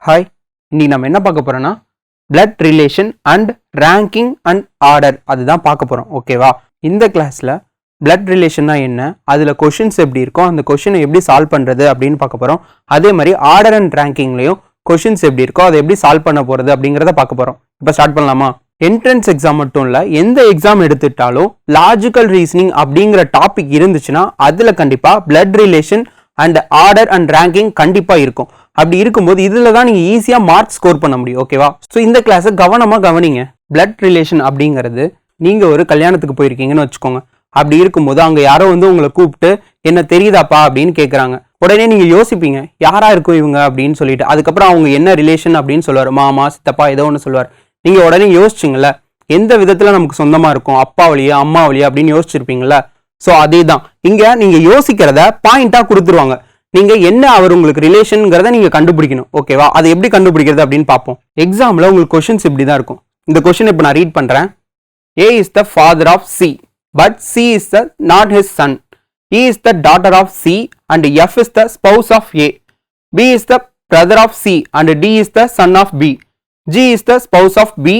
Hi, இன்னைக்கு நம்ம என்ன பார்க்க போறோம்னா blood relation and ranking and order அதுதான் பார்க்க போறோம். ஓகேவா? இந்த கிளாஸ்ல பிளட் ரிலேஷன்னா என்ன, அதில் கொஷின்ஸ் எப்படி இருக்கும், அந்த கொஷினை எப்படி சால்வ் பண்ணுறது அப்படின்னு பார்க்க போகிறோம். அதே மாதிரி ஆர்டர் அண்ட் ரேங்கிங்லையும் கொஷின்ஸ் எப்படி இருக்கோ அதை எப்படி சால்வ் பண்ண போகிறது அப்படிங்கிறத பார்க்க போகிறோம். இப்போ ஸ்டார்ட் பண்ணலாமா? என்ட்ரன்ஸ் எக்ஸாம் மட்டும் இல்லை, எந்த எக்ஸாம் எடுத்துட்டாலும் லாஜிக்கல் ரீசனிங் அப்படிங்கிற டாபிக் இருந்துச்சுன்னா அதில் கண்டிப்பாக blood relation and order and ranking கண்டிப்பாக இருக்கும். அப்படி இருக்கும்போது இதில் தான் நீங்கள் ஈஸியாக மார்க் ஸ்கோர் பண்ண முடியும். ஓகேவா? ஸோ இந்த கிளாஸை கவனமாக கவனிங்க. பிளட் ரிலேஷன் அப்படிங்கிறது நீங்கள் ஒரு கல்யாணத்துக்கு போயிருக்கீங்கன்னு வச்சுக்கோங்க. அப்படி இருக்கும்போது அங்கே யாரோ உங்களை கூப்பிட்டு என்ன தெரியுதாப்பா அப்படின்னு கேட்குறாங்க. உடனே நீங்கள் யோசிப்பீங்க யாரா இருக்கும் இவங்க அப்படின்னு சொல்லிட்டு. அதுக்கப்புறம் அவங்க என்ன ரிலேஷன் அப்படின்னு சொல்லுவார், மாமா சித்தப்பா ஏதோ ஒன்று சொல்லுவார். நீங்கள் உடனே யோசிச்சிங்கள எந்த விதத்தில் நமக்கு சொந்தமாக இருக்கும், அப்பா வழியா அம்மா வழியா அப்படின்னு யோசிச்சிருப்பீங்கள. ஸோ அதே தான் இங்கே நீங்கள் யோசிக்கிறத பாயிண்டாக கொடுத்துருவாங்க. நீங்கள் என்ன அவர் உங்களுக்கு ரிலேஷனுங்கிறத நீங்கள் கண்டுபிடிக்கணும். ஓகேவா? அதை எப்படி கண்டுபிடிக்கிறது அப்படின்னு பார்ப்போம். எக்ஸாமில் உங்களுக்கு கொஷின்ஸ் இப்படி தான் இருக்கும். இந்த கொஷின் இப்போ நான் ரீட் பண்ணுறேன். A is the father of C, but C is not his son. E is the daughter of C, and F is the spouse of A. B is the brother of C, and D is the son of B. G is the spouse of B.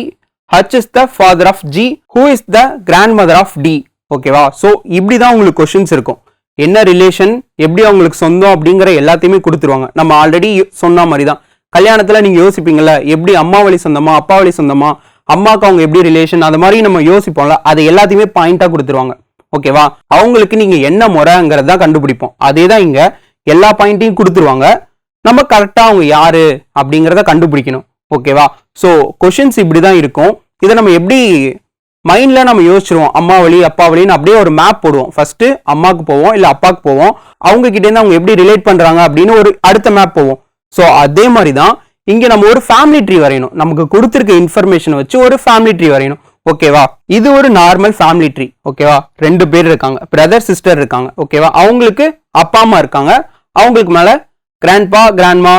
H is the father of G. Who is the grandmother of D? ஓகேவா? So இப்படி தான் உங்களுக்கு questions இருக்கும். என்ன relation, எப்படி அவங்களுக்கு சொந்தம் அப்படிங்கிற எல்லாத்தையுமே கொடுத்துருவாங்க. நம்ம ஆல்ரெடி சொன்ன மாதிரி தான் கல்யாணத்தில் நீங்கள் யோசிப்பீங்களா எப்படி அம்மா வழி சொந்தமா அப்பா வழி சொந்தமா, அம்மாவுக்கு அவங்க எப்படி ரிலேஷன், அது மாதிரி நம்ம யோசிப்போம்ல, அதை எல்லாத்தையுமே பாயிண்டாக கொடுத்துருவாங்க. ஓகேவா? அவங்களுக்கு நீங்கள் என்ன முறைங்கிறத கண்டுபிடிப்போம். அதே தான் இங்கே எல்லா பாயிண்ட்டையும் கொடுத்துருவாங்க. நம்ம கரெக்டாக அவங்க யாரு அப்படிங்கிறத கண்டுபிடிக்கணும். ஓகேவா? ஸோ கொஷின்ஸ் இப்படி தான் இருக்கும். இதை நம்ம எப்படி மைண்டில் நம்ம யோசிச்சிருவோம், அம்மா வழி அப்பா வழின்னு அப்படியே ஒரு மேப் போடுவோம். ஃபர்ஸ்ட் அம்மாவுக்கு போவோம், இல்லை அப்பாவுக்கு போவோம், அவங்க கிட்டேருந்து அவங்க எப்படி ரிலேட் பண்ணுறாங்க அப்படின்னு ஒரு அடுத்த மேப் போவோம். ஸோ அதே மாதிரி தான் இங்கே நம்ம ஒரு ஃபேமிலி ட்ரீ வரையணும். நமக்கு கொடுத்துருக்க இன்ஃபர்மேஷன் வச்சு ஒரு ஃபேமிலி ட்ரீ வரையணும். ஓகேவா? இது ஒரு நார்மல் ஃபேமிலி ட்ரீ. ஓகேவா? 2 பேர் இருக்காங்க, பிரதர் சிஸ்டர் இருக்காங்க. ஓகேவா? அவங்களுக்கு அப்பா அம்மா இருக்காங்க, அவங்களுக்கு மேலே கிராண்ட்பா கிராண்ட்மா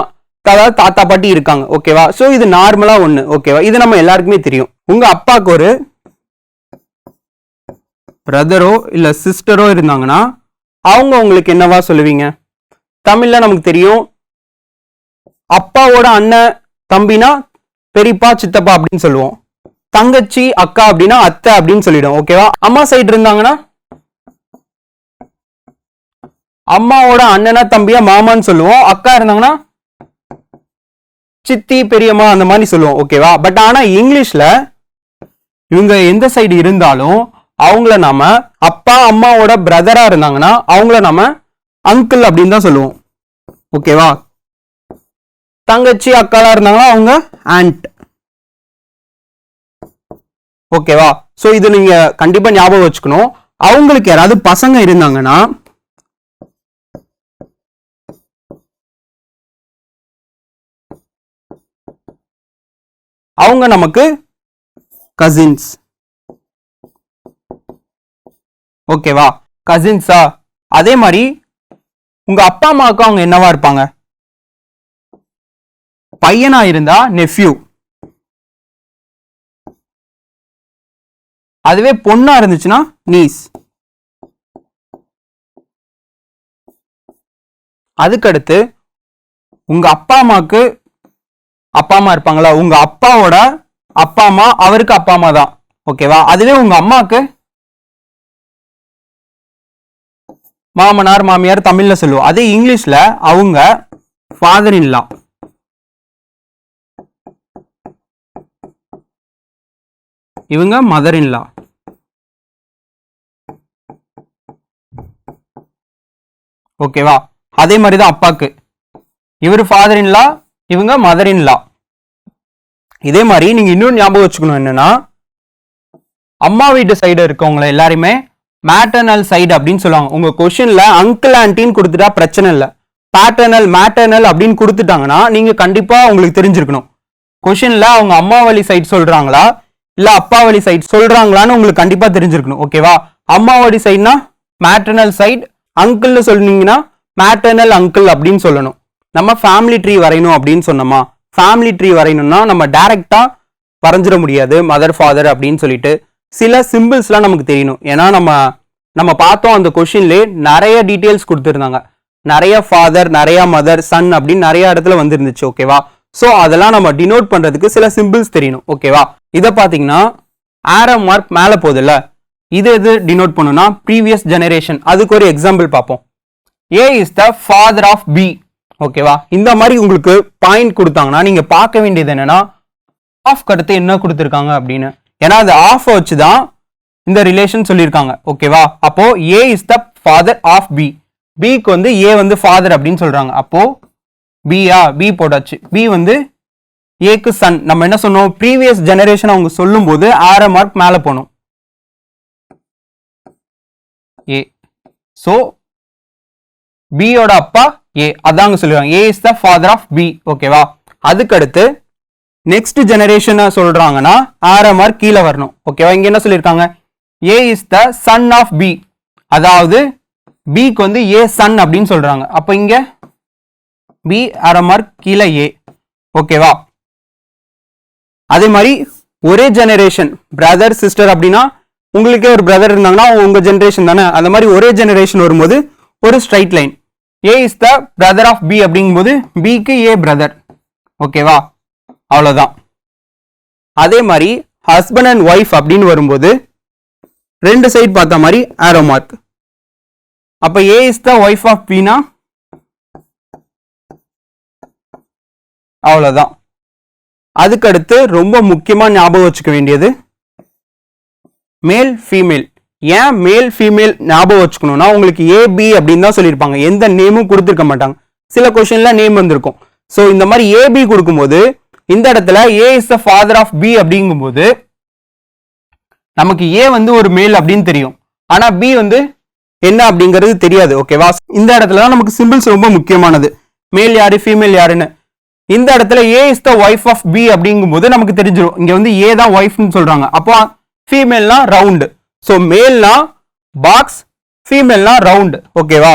அதாவது தாத்தா பாட்டி இருக்காங்க. ஓகேவா? ஸோ இது நார்மலாக ஒன்று. ஓகேவா? இது நம்ம எல்லாருக்குமே தெரியும். உங்கள் அப்பாவுக்கு ஒரு பிரதரோ இல்லை சிஸ்டரோ இருந்தாங்கன்னா அவங்க உங்களுக்கு என்னவா சொல்லுவீங்க? தமிழில் நமக்கு தெரியும், அப்பாவோட அண்ணன் தம்பினா பெரியப்பா சித்தப்பா அப்படின்னு சொல்லுவோம். தங்கச்சி அக்கா அப்படின்னா அத்தை அப்படின்னு சொல்லிடும். ஓகேவா? அம்மா சைடு இருந்தாங்கன்னா அம்மாவோட அண்ணனா தம்பியா மாமான்னு சொல்லுவோம். அக்கா இருந்தாங்கன்னா சித்தி பெரியம்மா அந்த மாதிரி சொல்லுவோம். ஓகேவா? பட் ஆனா இங்கிலீஷ்ல இவங்க எந்த சைடு இருந்தாலும் அவங்கள நாம அப்பா அம்மாவோட பிரதரா இருந்தாங்கன்னா அவங்கள நாம அங்கிள் அப்படின்னு தான் சொல்லுவோம். ஓகேவா? தங்கச்சி அக்காலா இருந்தாங்கன்னா அவங்க ஆண்ட். ஓகேவா? ஸோ இது நீங்க கண்டிப்பா ஞாபகம் வச்சுக்கணும். அவங்களுக்கு யாராவது பசங்க இருந்தாங்கன்னா அவங்க நமக்கு கசின்ஸ். ஓகேவா? கசின்ஸா? அதே மாதிரி உங்க அப்பா அம்மாவுக்கு அவங்க என்னவா இருப்பாங்க? பையனா இருந்தா நெஃப்யூ, அதுவே பொண்ணா இருந்துச்சுன்னா நீஸ். அதுக்கடுத்து உங்க அப்பா அம்மாவுக்கு அப்பா அம்மா இருப்பாங்களா, உங்க அப்பாவோட அப்பா அம்மா அவருக்கு அப்பா அம்மா தான். ஓகேவா? அதுவே உங்க அம்மாவுக்கு மாமனார் மாமியார் தமிழ்ல சொல்லுவோம். அதே இங்கிலீஷ்ல அவங்க ஃபாதர் இன் லா, இவங்க மதர் இன் லா. ஓகேவா? அதே மாதிரி தான் அப்பாக்கு இவர் ஃபாதர் இன் லா, இவங்க மதர் இன் லா. இதே மாதிரி நீங்க இன்னொரு ஞாபகம் வச்சுக்கணும், என்னன்னா அம்மா வீட்டு சைடு இருக்கவங்கள எல்லாருமே மேட்டர்னல் சைடு அப்படின்னு சொல்லுவாங்க. உங்க கொஸ்டின்ல அங்கிள் ஆன்டின்னு கொடுத்துட்டா பிரச்சனை இல்லை. பேட்டர்னல் மேட்டர்னல் அப்படின்னு கொடுத்துட்டாங்கன்னா நீங்க கண்டிப்பா உங்களுக்கு தெரிஞ்சிருக்கணும் கொஸ்டின்ல அவங்க அம்மா வழி சைடு சொல்றாங்களா இல்ல அப்பா வழி சைடு சொல்றாங்களான்னு உங்களுக்கு கண்டிப்பா தெரிஞ்சிருக்கணும். ஓகேவா? அம்மா வழி சைடுனா மேட்டர்னல் சைடு, அங்கிள்னு சொன்னீங்கன்னா மேட்டர்னல் அங்கிள் அப்படின்னு சொல்லணும். நம்ம ஃபேமிலி ட்ரீ வரையணும் அப்படின்னு சொன்னோமா, ஃபேமிலி ட்ரீ வரையணும்னா நம்ம டைரக்டா வரைஞ்சிட முடியாது. மதர் ஃபாதர் அப்படின்னு சொல்லிட்டு சில சிம்பிள்ஸ்லாம் நமக்கு தெரியணும். ஏன்னா நம்ம பார்த்தோம் அந்த கொஷின்லேயே நிறைய டீட்டெயில்ஸ் கொடுத்துருந்தாங்க. நிறைய ஃபாதர், நிறைய மதர், சன் அப்படின்னு நிறைய இடத்துல வந்துருந்துச்சு. ஓகேவா? ஸோ அதெல்லாம் நம்ம டினோட் பண்றதுக்கு சில சிம்பிள்ஸ் தெரியணும். ஓகேவா? இதை பார்த்தீங்கன்னா ஆரோ மார்க் மேலே போகுதுல்ல, இது எது டினோட் பண்ணுன்னா ப்ரீவியஸ் ஜெனரேஷன். அதுக்கு ஒரு எக்ஸாம்பிள் பார்ப்போம். A is the father of B. ஓகேவா? இந்த மாதிரி உங்களுக்கு பாயிண்ட் கொடுத்தாங்கன்னா நீங்க பார்க்க வேண்டியது என்னன்னா ஆஃப் அடுத்து என்ன கொடுத்துருக்காங்க அப்படின்னு. ஏன்னா அது ஆஃப் வச்சு தான் இந்த ரிலேஷன் சொல்லியிருக்காங்க. ஓகேவா? அப்போ A is the father of B. Bக்கு வந்து A வந்து ஃபாதர் அப்படின்னு சொல்றாங்க. அப்போ B போட்டாச்சு. B வந்து Aக்கு சன். நம்ம என்ன சொன்னோம், ப்ரீவியஸ் ஜெனரேஷன் அவங்க சொல்லும் போது ஆரோ மார்க் மேல போகணும். A. ஸோ பியோட அப்பா A, அதாங்க சொல்லுவாங்க. A is the father of B. ஓகேவா? அதுக்கு அடுத்து நெக்ஸ்ட் ஜெனரேஷன் சொல்றாங்கன்னா ஆரோ மார்க் கீழே வரணும். ஓகேவா? இங்க என்ன சொல்லியிருக்காங்க, A is the son of B. அதாவது Bக்கு வந்து A சன் அப்படின்னு சொல்றாங்க. அப்ப இங்க B ஆரோ மார்க் கீழே A. ஓகேவா? அதே மாதிரி ஒரே ஜெனரேஷன் பிரதர் சிஸ்டர் அப்படின்னா உங்களுக்கே ஒரு பிரதர் இருந்தாங்கன்னா உங்க ஜெனரேஷன் தானே. அந்த மாதிரி ஒரே ஜெனரேஷன் வரும்போது ஒரு straight line. A is the brother of B அப்படிங்கும்போது Bக்கு A பிரதர். ஓகேவா? அவ்வளவுதான். அதே மாதிரி ஹஸ்பண்ட் அண்ட் ஒய்ஃப் அப்படின்னு வரும்போது ரெண்டு சைடு பார்த்த மாதிரி ஆரோ மார்க். அப்ப A is the wife of Bனா அவ்வளவுதான். அதுக்கடுத்து ரொம்ப முக்கியமா ஞாபகம் வச்சுக்க வேண்டியது மேல் ஃபீமேல். ஏன் மேல் ஃபீமேல் ஞாபகம் வச்சுக்கணும்னா உங்களுக்கு AB அப்படின்னு தான் சொல்லியிருப்பாங்க, எந்த நேமும் கொடுத்துருக்க மாட்டாங்க. சில கொஸ்டின்ல நேம் வந்திருக்கும். ஸோ இந்த மாதிரி AB கொடுக்கும்போது இந்த இடத்துல A is the father of B அப்படிங்கும்போது நமக்கு A வந்து ஒரு மேல் அப்படின்னு தெரியும், ஆனா B வந்து என்ன அப்படிங்கிறது தெரியாது. ஓகேவா? இந்த இடத்துல தான் நமக்கு சிம்பிள்ஸ் ரொம்ப முக்கியமானது, மேல் யாரு ஃபீமேல் யாருன்னு. இந்த இடத்துல A is the wife of B அப்படிங்கும்போது நமக்கு தெரிஞ்சிடும் இங்க வந்து A தான் ஒய்ஃப்னு சொல்றாங்க. அப்போ ஃபீமேல்னா ரவுண்டு. ஸோ மேல்னா பாக்ஸ், ஃபீமேல்னா ரவுண்டு. ஓகேவா?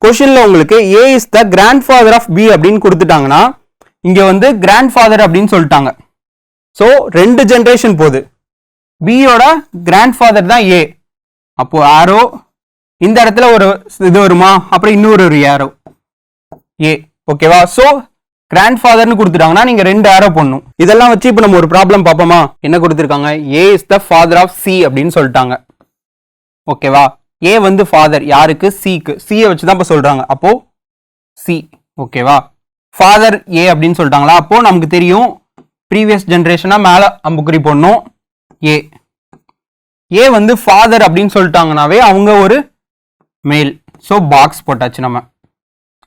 கொஸ்டின்ல உங்களுக்கு A is the grandfather of B அப்படின்னு கொடுத்துட்டாங்கன்னா இங்க வந்து கிராண்ட் ஃபாதர் அப்படின்னு சொல்லிட்டாங்க. ஸோ ரெண்டு ஜெனரேஷன் போகுது. பியோட கிராண்ட் ஃபாதர் தான் A. அப்போ ஆரோ இந்த இடத்துல ஒரு இது வருமா, அப்புறம் இன்னொரு ஒரு ஆரோ A. ஓகேவா? ஸோ கிராண்ட் ஃபாதர்னு கொடுத்துட்டாங்கன்னா நீங்க ரெண்டு ஆரோ போடணும். இதெல்லாம் வச்சு இப்போ நம்ம ஒரு ப்ராப்ளம் பார்ப்போமா. என்ன கொடுத்துருக்காங்க, A is the father of C அப்படின்னு சொல்லிட்டாங்க. ஓகேவா? A வந்து ஃபாதர் யாருக்கு, Cக்கு. C வச்சு தான் இப்போ சொல்றாங்க. அப்போ C. ஓகேவா? ஃபாதர் A அப்படின்னு சொல்லிட்டாங்களா, அப்போ நமக்கு தெரியும் ப்ரீவியஸ் ஜெனரேஷனா மேல அம்புக்குறி போடணும். A வந்து ஃபாதர் அப்படின்னு சொல்லிட்டாங்கனாவே அவங்க ஒரு மேல். ஸோ பாக்ஸ் போட்டாச்சு நம்ம.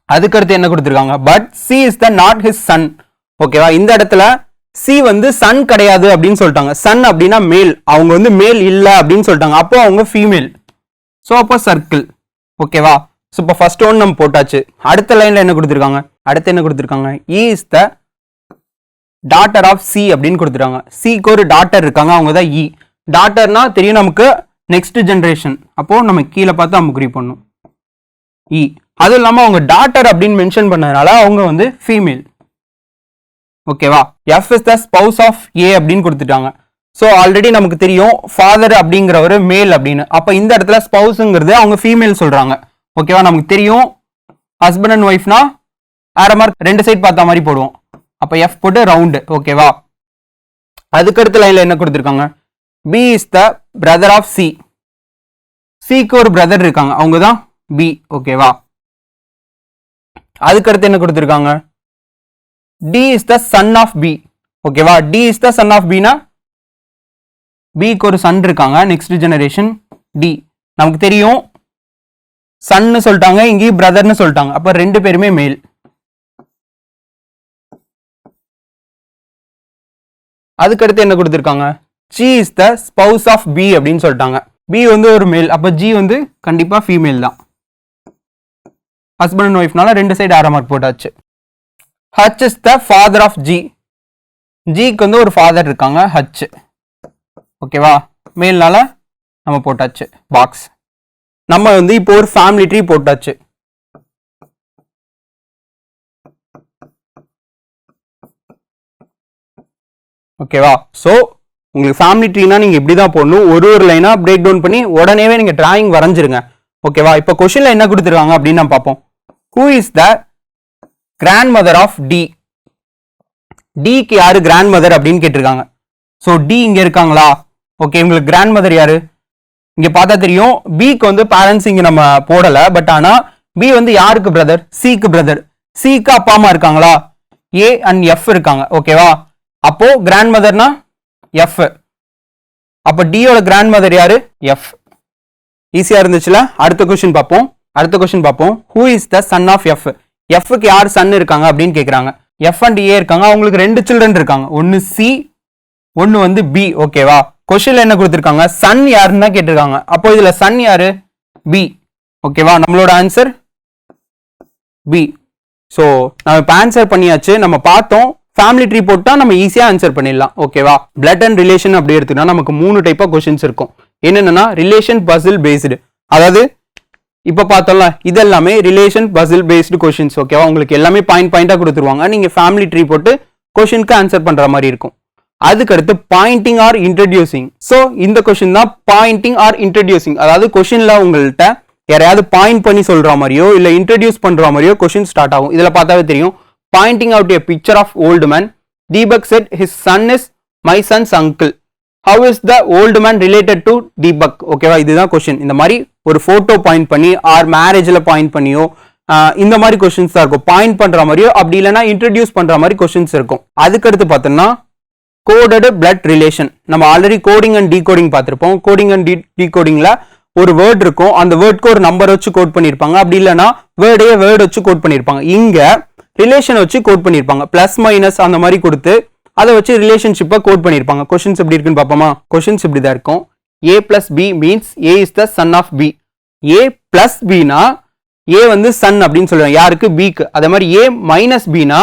அதுக்கடுத்து என்ன கொடுத்துருக்காங்க, but C is the not his son. ஓகேவா? இந்த இடத்துல C வந்து சன் கிடையாது அப்படின்னு சொல்லிட்டாங்க. சன் அப்படின்னா மேல், அவங்க வந்து மேல் இல்ல அப்படின்னு சொல்லிட்டாங்க. அப்போ அவங்க ஃபீமேல். ஸோ அப்போ சர்க்கிள். ஓகேவா? ஸோ இப்போ ஃபர்ஸ்ட் ஒன் நம்ம போட்டாச்சு. அடுத்த லைன்ல என்ன கொடுத்துருக்காங்க, அடுத்து என்ன கொடுத்துருக்காங்க, E is the daughter of C அப்படின்னு கொடுத்துருக்காங்க. Cக்கு ஒரு டாட்டர் இருக்காங்க, அவங்க தான் E. டாட்டர்னா தெரியும் நமக்கு நெக்ஸ்ட் ஜெனரேஷன். அப்போ நம்ம கீழே பார்த்து அம்புக்குறி பண்ணணும் E. அதுவும் இல்லாம அவங்க டாட்டர் அப்படின்னு மென்ஷன் பண்ணதுனால அவங்க வந்து ஃபீமேல். ஓகேவா? F is the spouse of A அப்படின்னு கொடுத்துட்டாங்க. ஸோ ஆல்ரெடி நமக்கு தெரியும் ஃபாதர் அப்படிங்கிற ஒரு மேல் அப்படின்னு. அப்ப இந்த இடத்துல ஸ்பௌஸ்ங்கிறது அவங்க ஃபீமேல் சொல்றாங்க. ஓகேவா? நமக்கு தெரியும் ஹஸ்பண்ட் அண்ட் ஒய்ஃப்னா ஆரோ மார்க் ரெண்டு சைடு பார்த்த மாதிரி போடுவோம். அப்ப F போட்டு ரவுண்டு. ஓகேவா? அதுக்கடுத்த லைன்ல என்ன கொடுத்துருக்காங்க, B is the brother of C. Cக்கு ஒரு பிரதர் இருக்காங்க, அவங்க தான் B. ஓகேவா? அதுக்கடுத்து என்ன கொடுத்துருக்காங்க, D is the son of B. ஓகேவா? D is the son of Bனா Bக்கு ஒரு சன் இருக்காங்க, நெக்ஸ்ட் ஜெனரேஷன் D. நமக்கு தெரியும் சன்னு சொல்லிட்டாங்க, இங்கேயும் பிரதர்னு சொல்லிட்டாங்க. அப்ப ரெண்டு பேருமே மேல். அதுக்கடுத்து என்ன கொடுத்துருக்காங்க, G is the spouse of B அப்படின்னு சொல்லிட்டாங்க. B வந்து ஒரு மேல், அப்ப G வந்து கண்டிப்பா ஃபீமேல் தான். ஹஸ்பண்ட் அண்ட் ஒய்ஃப்னால ரெண்டு சைடு ஆரோ மார்க் போட்டாச்சு. H is the father of G. Gக்கு வந்து ஒரு ஃபாதர் இருக்காங்க H. ஓகேவா? மேல்னால நம்ம போட்டாச்சு பாக்ஸ். நம்ம வந்து இப்போ ஒரு ஃபேமிலி ட்ரீ போட்டாச்சு. ஓகேவா? ஸோ உங்களுக்கு ஃபேமிலி ட்ரீனா நீங்க இப்படிதான் போடணும், ஒரு ஒரு லைனா பிரேக் டவுன் பண்ணி உடனேவே நீங்க டிராயிங் வரைஞ்சிருங்க. ஓகேவா? இப்போ கொஸ்டின்ல என்ன கொடுத்துருக்காங்க அப்படின்னு நம்ம பார்ப்போம். Who is the grandmother of D? டிக்கு யாரு கிராண்ட் மதர் அப்படின்னு கேட்டிருக்காங்க. ஸோ டி இங்க இருக்காங்களா? ஓகே, உங்களுக்கு கிராண்ட் மதர் யாரு இங்க பார்த்தா தெரியும். பிக்கு வந்து பேரண்ட்ஸ் இங்க நம்ம போடல, பட் ஆனா பி வந்து யாருக்கு பிரதர்? சிக்கு பிரதர். சிக்கு அப்பா அம்மா இருக்காங்களா? ஏ அண்ட் எஃப் இருக்காங்க. ஓகேவா? அப்போ கிராண்ட் மதர்னா எஃப். அப்ப டியோட கிராண்ட் மதர் யாரு? எஃப். ஈஸியா இருந்துச்சுல? அடுத்த கொஸ்டின் பார்ப்போம். Who is the son of F? எஃப்க்கு யார் சன் இருக்காங்க அப்படின்னு கேக்குறாங்க. எஃப் அண்ட் ஏ இருக்காங்க. அவங்களுக்கு 2 சில்ட்ரன் இருக்காங்க. ஒன்னு சி, ஒன்னு வந்து பி. ஓகேவா? கொஸ்டின்ல என்ன கொடுத்திருக்காங்க? சன் யாருன்னு தான் கேட்டிருக்காங்க. அப்போ இதுல சன் யாரு? பி. ஓகேவா? நம்மளோட ஆன்சர் பி. ஸோ நம்ம இப்போ ஆன்சர் பண்ணியாச்சு. நம்ம பார்த்தோம், ஃபேமிலி ட்ரீ போட்டா நம்ம ஈஸியா ஆன்சர் பண்ணிடலாம். ஓகேவா? பிளட் அண்ட் ரிலேஷன் அப்படி எடுத்துக்கிட்டா நமக்கு 3 டைப் ஆஃப் கொஸ்டின்ஸ் இருக்கும். என்னென்னா ரிலேஷன் பசில் பேஸ்டு, அதாவது இப்போ பார்த்தோம்ல இது எல்லாமே ரிலேஷன் பசில் பேஸ்டு கொஸ்டின்ஸ். ஓகேவா? உங்களுக்கு எல்லாமே பாயிண்டா கொடுத்துருவாங்க. நீங்க ஃபேமிலி ட்ரீ போட்டு கொஸ்டினுக்கு ஆன்சர் பண்ற மாதிரி இருக்கும். அதுக்கடுத்து பாயிண்டிங் ஆர் இன்ட்ரடியூசிங். ஸோ இந்த கொஸ்டின் தான் பாயிண்டிங் ஆர் இன்ட்ரடியூசிங். அதாவது கொஸ்டின்ல உங்கள்கிட்ட யாரையாவது பாயிண்ட் பண்ணி சொல்ற மாதிரியோ இல்ல இன்ட்ரடியூஸ் பண்ற மாதிரியோ கொஸ்டின் ஸ்டார்ட் ஆகும். இதுல பார்த்தாவே தெரியும். Poynting out a picture of old man, Deepak said his son is my son's uncle. How is the old man related to Deepak? ஓகேவா? இதுதான் கொஸ்டின். இந்த மாதிரி ஒரு போட்டோ பாயிண்ட் பண்ணி ஆர் மேரேஜ்ல பாயிண்ட் பண்ணியோ இந்த மாதிரி கொஸ்டின்ஸ் தான் இருக்கும். பாயிண்ட் பண்ற மாதிரியோ அப்படி இல்லைன்னா இன்ட்ரடியூஸ் பண்ற மாதிரி கொஸ்டின்ஸ் இருக்கும். அதுக்கடுத்து பார்த்தோம்னா கோடட் பிளட் ரிலேஷன். நம்ம ஆல்ரெடி கோடிங் அண்ட் டீகோடிங் பார்த்திருப்போம். கோடிங் அண்ட் டீகோடிங்ல ஒரு வேர்ட் இருக்கும். அந்த வேர்ட்க்கு ஒரு நம்பர் வச்சு கோட் பண்ணிருப்பாங்க. அப்படி இல்லைன்னா வேர்ட் வச்சு கோட் பண்ணிருப்பாங்க. இங்க ரிலேஷன் வச்சு கோட் பண்ணிருப்பாங்க. பிளஸ் மைனஸ் அந்த மாதிரி கொடுத்து அதை வச்சு ரிலேஷன்ஷிப்பை கோட் பண்ணிருப்பாங்க. கொஸ்டின்ஸ் எப்படி இருக்குன்னு பார்ப்போமா? கொஸ்டின்ஸ் இப்படிதான் இருக்கும். A plus B means A is the son of B. A plus B னா A வந்து son அப்படின்னு சொல்லுவாங்க. யாருக்கு? Bக்கு. அதே மாதிரி A minus B னா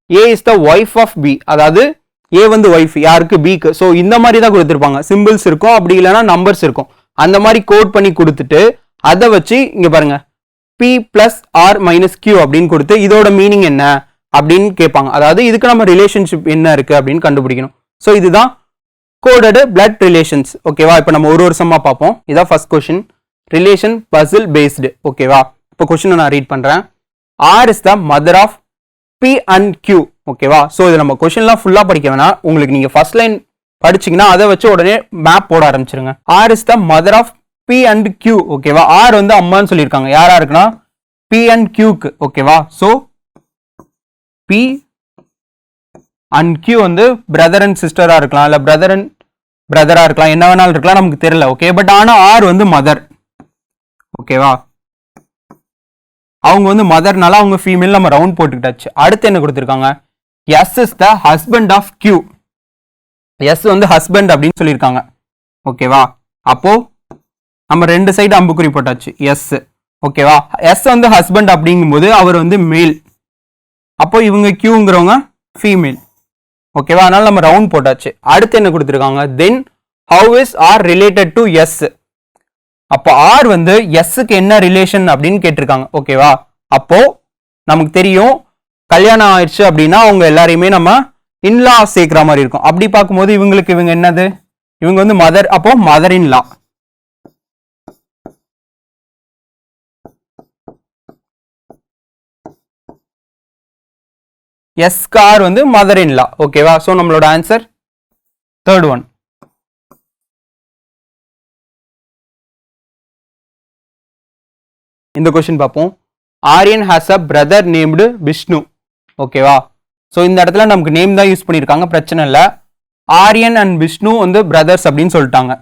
A is the wife of B. அதாவது A வந்து wife யாருக்கு? Bக்கு. ஸோ இந்த மாதிரி தான் கொடுத்துருப்பாங்க. சிம்பிள்ஸ் இருக்கும், அப்படி இல்லைன்னா நம்பர்ஸ் இருக்கும். அந்த மாதிரி கோட் பண்ணி கொடுத்துட்டு அதை வச்சு இங்க பாருங்க P plus R minus Q அப்படின்னு கொடுத்து இதோட மீனிங் என்ன அப்படின்னு கேட்பாங்க. அதாவது இதுக்கு நம்ம ரிலேஷன்ஷிப் என்ன இருக்கு அப்படின்னு கண்டுபிடிக்கணும். ஸோ இதுதான் கோடட் பிளட் ரிலேஷன்ஸ். ஓகேவா? இப்போ நம்ம ஒரு சம்மா பார்ப்போம். இதான் first question, relation puzzle based. ஓகேவா? இப்போ கொஸ்டினை நான் ரீட் பண்றேன். R is the mother of P and Q. ஓகேவா? ஸோ இது நம்ம கொஸ்டின்லாம் ஃபுல்லா படிக்க வேணாம். உங்களுக்கு நீங்க ஃபர்ஸ்ட் லைன் படிச்சீங்கன்னா அதை வச்சு உடனே மேப் போட ஆரம்பிச்சிருங்க. R is the mother of P and Q. ஓகேவா? R வந்து அம்மான்னு சொல்லியிருக்காங்க. யாரா இருக்குன்னா P and Qக்கு. ஓகேவா? ஸோ P and Q வந்து பிரதர் அண்ட் சிஸ்டரா இருக்கலாம், இல்ல பிரதர் அண்ட் பிரதரா இருக்கலாம், என்ன வேணாலும் இருக்கலாம், நமக்கு தெரியல. ஓகே, பட் ஆனா R வந்து மதர். ஓகேவா? அவங்க வந்து மதர்னால அவங்க ஃபீமேல் நம்ம ரவுண்ட் போட்டுக்கிட்டாச்சு. அடுத்து என்ன கொடுத்துருக்காங்க? S is the husband of Q. S வந்து ஹஸ்பண்ட் அப்படின்னு சொல்லியிருக்காங்க. ஓகேவா? அப்போ நம்ம 2 சைடு அம்புக்குறி போட்டாச்சு. S. ஓகேவா? S வந்து ஹஸ்பண்ட் அப்படிங்கும்போது அவர் வந்து மேல். அப்போ இவங்க Qங்கிறவங்க ஃபீமேல். ஓகேவா? அதனால நம்ம ரவுண்ட் போட்டாச்சு. அடுத்து என்ன கொடுத்துருக்காங்க? Then how is R related to S. அப்போ R வந்து Sக்கு என்ன ரிலேஷன் அப்படின்னு கேட்டிருக்காங்க. ஓகேவா? அப்போ நமக்கு தெரியும் கல்யாணம் ஆயிடுச்சு அப்படின்னா அவங்க எல்லாரையுமே நம்ம இன்லா சேர்க்கிற மாதிரி இருக்கும். அப்படி பார்க்கும்போது இவங்களுக்கு இவங்க என்னது? இவங்க வந்து மதர். அப்போ மதர் இன் லா. எஸ்கார் வந்து மதர் இன் லா. ஓகேவா? ஸோ நம்மளோட ஆன்சர் தேர்ட் ஒன். இந்த கொஸ்டின் பார்ப்போம். Aryan has a brother named Vishnu. ஓகேவா? ஸோ இந்த இடத்துல நமக்கு நேம் தான் யூஸ் பண்ணியிருக்காங்க, பிரச்சனை இல்லை. ஆரியன் அண்ட் விஷ்ணு வந்து பிரதர்ஸ் அப்படின்னு சொல்லிட்டாங்க.